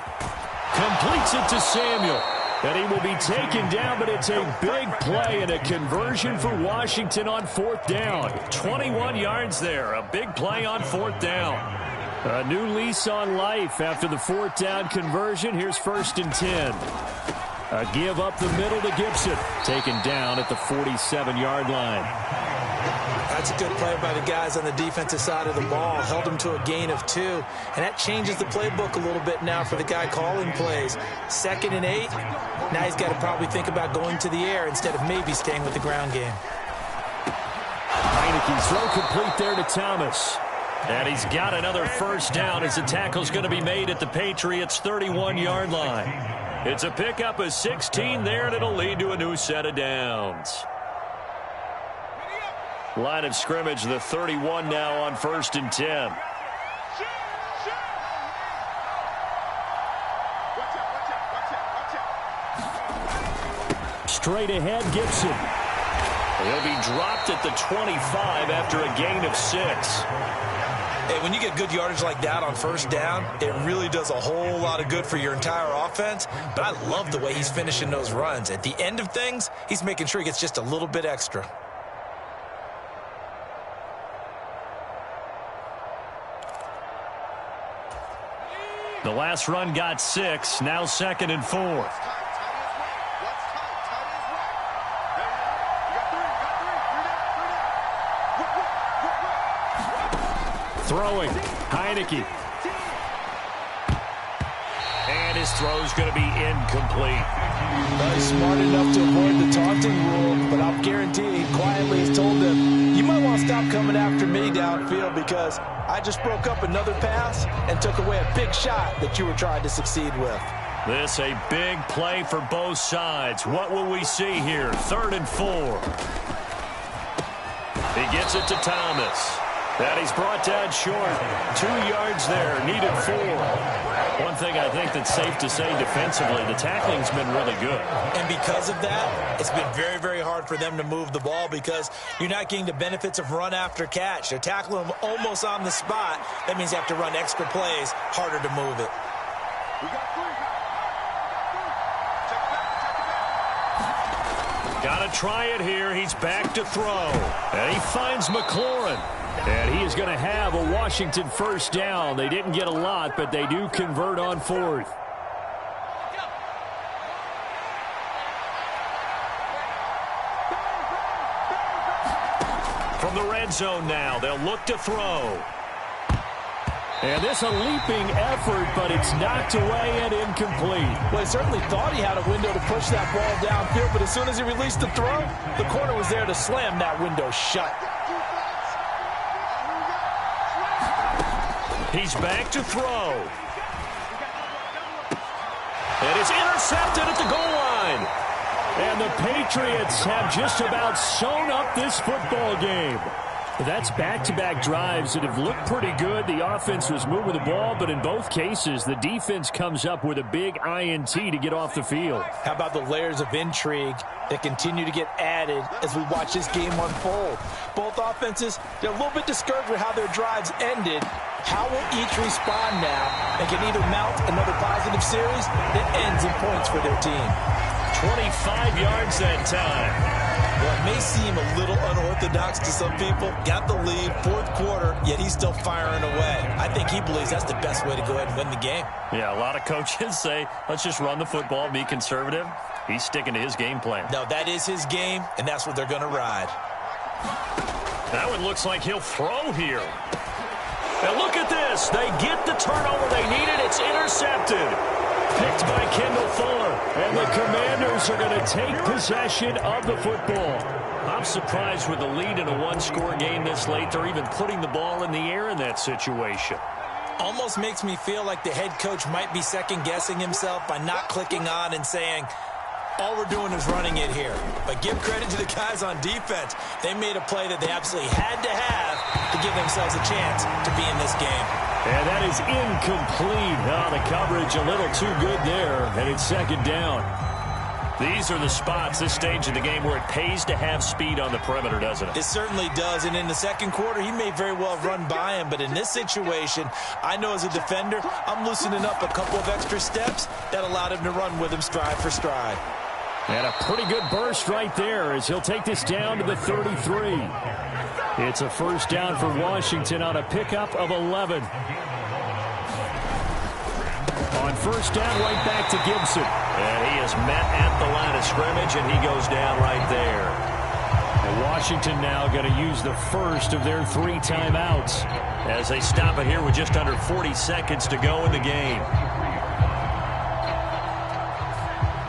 Completes it to Samuel. And he will be taken down, but it's a big play and a conversion for Washington on 4th down. 21 yards there. A big play on 4th down. A new lease on life after the 4th down conversion. Here's 1st and 10. A give up the middle to Gibson. Taken down at the 47-yard line. That's a good play by the guys on the defensive side of the ball. Held them to a gain of 2. And that changes the playbook a little bit now for the guy calling plays. 2nd and 8. Now he's got to probably think about going to the air instead of maybe staying with the ground game. Heineke's throw complete there to Thomas. And he's got another 1st down as the tackle's going to be made at the Patriots' 31-yard line. It's a pickup of 16 there, and it'll lead to a new set of downs. Line of scrimmage, the 31 now on 1st and 10. Straight ahead, Gibson. He'll be dropped at the 25 after a gain of 6. Hey, when you get good yardage like that on 1st down, it really does a whole lot of good for your entire offense. But I love the way he's finishing those runs. At the end of things, he's making sure he gets just a little bit extra. The last run got 6, now 2nd and 4. Throwing, Heineke. And his throw's going to be incomplete. Well, he's smart enough to avoid the taunting rule, but I'll guarantee he quietly has told them, you might want to stop coming after me downfield because I just broke up another pass and took away a big shot that you were trying to succeed with. This a big play for both sides. What will we see here? 3rd and 4. He gets it to Thomas. And he's brought down short. 2 yards there, needed 4. One thing I think that's safe to say defensively, the tackling's been really good. And because of that, it's been very, very hard for them to move the ball because you're not getting the benefits of run after catch. They're tackling them almost on the spot. That means you have to run extra plays, harder to move it. Got to try it here. He's back to throw. And he finds McLaurin. And he is going to have a Washington 1st down. They didn't get a lot, but they do convert on 4th. From the red zone now, they'll look to throw. And this a leaping effort, but it's knocked away and incomplete. Well, he certainly thought he had a window to push that ball downfield, but as soon as he released the throw, the corner was there to slam that window shut. He's back to throw. And it's intercepted at the goal line. And the Patriots have just about sewn up this football game. That's back-to-back drives that have looked pretty good. The offense was moving the ball, but in both cases, the defense comes up with a big INT to get off the field. How about the layers of intrigue that continue to get added as we watch this game unfold? Both offenses, they're a little bit discouraged with how their drives ended. How will each respond now and can either mount another positive series that ends in points for their team? 25 yards that time. Well, it may seem a little unorthodox to some people. Got the lead, 4th quarter, yet he's still firing away. I think he believes that's the best way to go ahead and win the game. Yeah, a lot of coaches say, let's just run the football, be conservative. He's sticking to his game plan. No, that is his game, and that's what they're going to ride. That one looks like he'll throw here. And look at this. They get the turnover they needed. It's intercepted. Picked by Kendall Fuller. And the Commanders are going to take possession of the football. I'm surprised with the lead in a one-score game this late. They're even putting the ball in the air in that situation. Almost makes me feel like the head coach might be second-guessing himself by not clicking on and saying, all we're doing is running it here. But give credit to the guys on defense. They made a play that they absolutely had to have to give themselves a chance to be in this game. And that is incomplete. Oh, the coverage a little too good there, and it's second down. These are the spots, this stage of the game, where it pays to have speed on the perimeter, doesn't it? It certainly does, and in the second quarter, he may very well run by him, but in this situation, I know as a defender, I'm loosening up a couple of extra steps that allowed him to run with him stride for stride. And a pretty good burst right there as he'll take this down to the 33. It's a first down for Washington on a pickup of 11. On first down, right back to Gibson. And he is met at the line of scrimmage, and he goes down right there. And Washington now going to use the first of their 3 timeouts as they stop it here with just under 40 seconds to go in the game.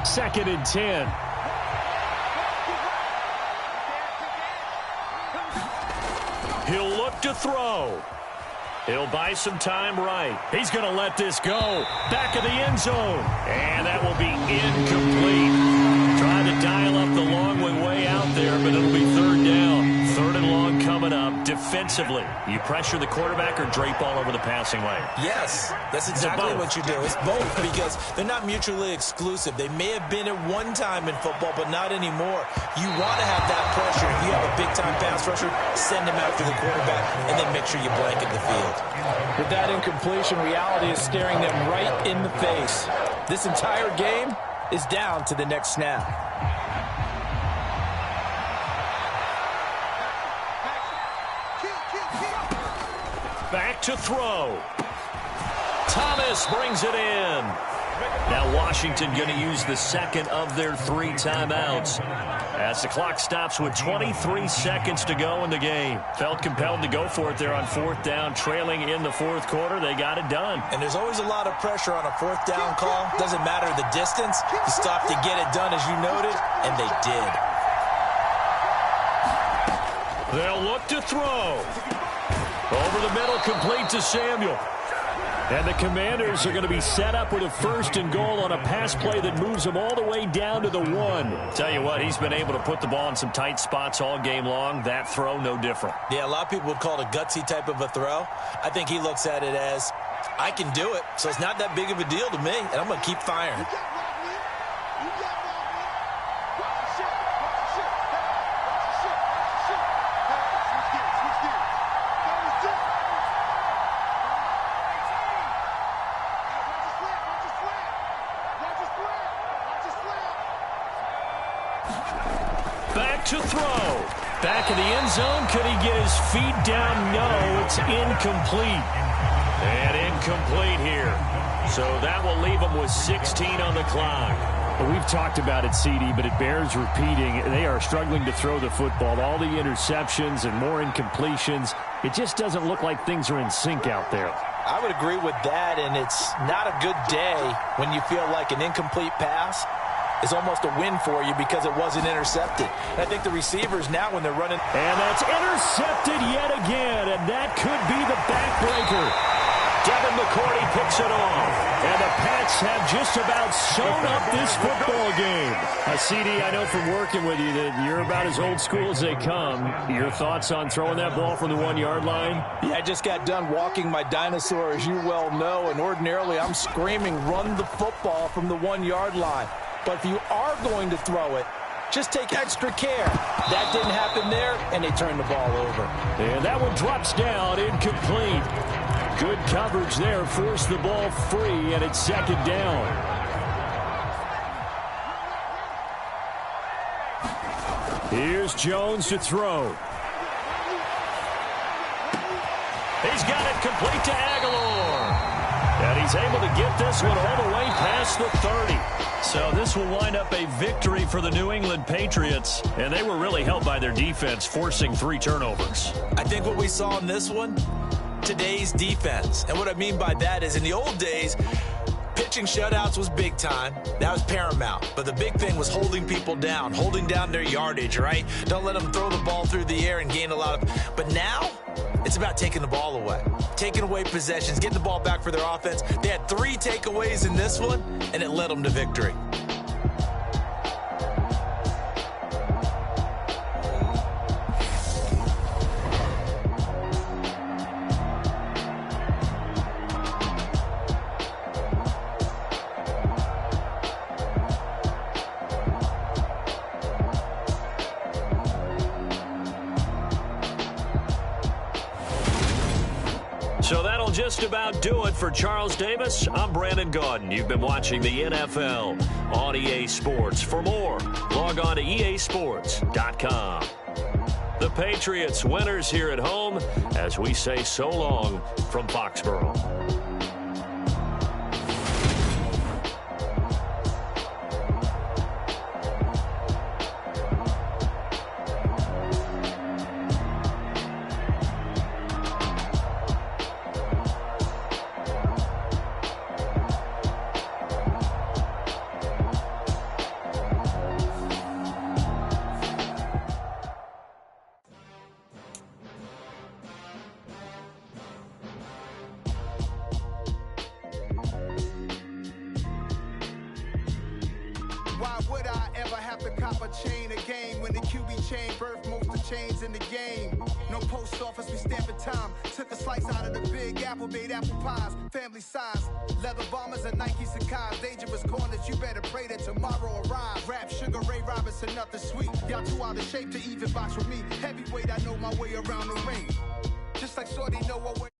Second and 10. He'll look to throw. He'll buy some time right. He's going to let this go. Back of the end zone. And that will be incomplete. Trying to dial up the long one way out there, but it'll be third down. Third and long coming up. Defensively, you pressure the quarterback or drape all over the passing lane? Yes, that's exactly what you do. It's both, because they're not mutually exclusive. They may have been at one time in football, but not anymore. You want to have that pressure. If you have a big-time pass rusher, send him after the quarterback, and then make sure you blanket the field. With that incompletion, reality is staring them right in the face. This entire game is down to the next snap. Back to throw. Thomas brings it in. Now Washington going to use the second of their 3 timeouts as the clock stops with 23 seconds to go in the game. Felt compelled to go for it there on fourth down, trailing in the fourth quarter. They got it done. And there's always a lot of pressure on a fourth down call. Doesn't matter the distance. You stop to get it done, as you noted, and they did. They'll look to throw. Over the middle, complete to Samuel. And the Commanders are going to be set up with a first and goal on a pass play that moves them all the way down to the 1. Tell you what, he's been able to put the ball in some tight spots all game long. That throw, no different. Yeah, a lot of people would call it a gutsy type of a throw. I think he looks at it as, I can do it, so it's not that big of a deal to me, and I'm going to keep firing. To throw. Back in the end zone. Could he get his feet down? No, it's incomplete. And incomplete here. So that will leave them with 16 on the clock. Well, we've talked about it, CD, but it bears repeating. They are struggling to throw the football. All the interceptions and more incompletions. It just doesn't look like things are in sync out there. I would agree with that, and it's not a good day when you feel like an incomplete pass is almost a win for you because it wasn't intercepted. And I think the receivers now, when they're running... And that's intercepted yet again, and that could be the backbreaker. Devin McCourty picks it off. And the Pats have just about sewn up this football game. CD, I know from working with you that you're about as old school as they come. Your thoughts on throwing that ball from the 1-yard line? Yeah, I just got done walking my dinosaur, as you well know, and ordinarily I'm screaming, run the football from the 1-yard line. But if you are going to throw it, just take extra care. That didn't happen there, and they turned the ball over. And that one drops down, incomplete. Good coverage there, forced the ball free, and it's second down. Here's Jones to throw. He's got it complete to Aguilar. And he's able to get this one all the way past the 30. So this will wind up a victory for the New England Patriots. And they were really helped by their defense, forcing 3 turnovers. I think what we saw in this one, today's defense. And what I mean by that is in the old days, pitching shutouts was big time. That was paramount. But the big thing was holding people down, holding down their yardage, right? Don't let them throw the ball through the air and gain a lot of... But now, it's about taking the ball away. Taking away possessions, getting the ball back for their offense. They had 3 takeaways in this one, and it led them to victory. So that'll just about do it for Charles Davis. I'm Brandon Gaudin. You've been watching the NFL on EA Sports. For more, log on to easports.com. The Patriots winners here at home as we say so long from Foxborough. Why would I ever have to cop a chain a game when the QB chain birthed most of chains in the game? No post office, we stamping time. Took a slice out of the big apple, made apple pies, family size. Leather bombers and Nike Sacai's, dangerous corners, you better pray that tomorrow arrives. Rap, Sugar Ray Robinson, nothing sweet. Y'all too out of shape to even box with me. Heavyweight, I know my way around the ring. Just like Shorty know what way.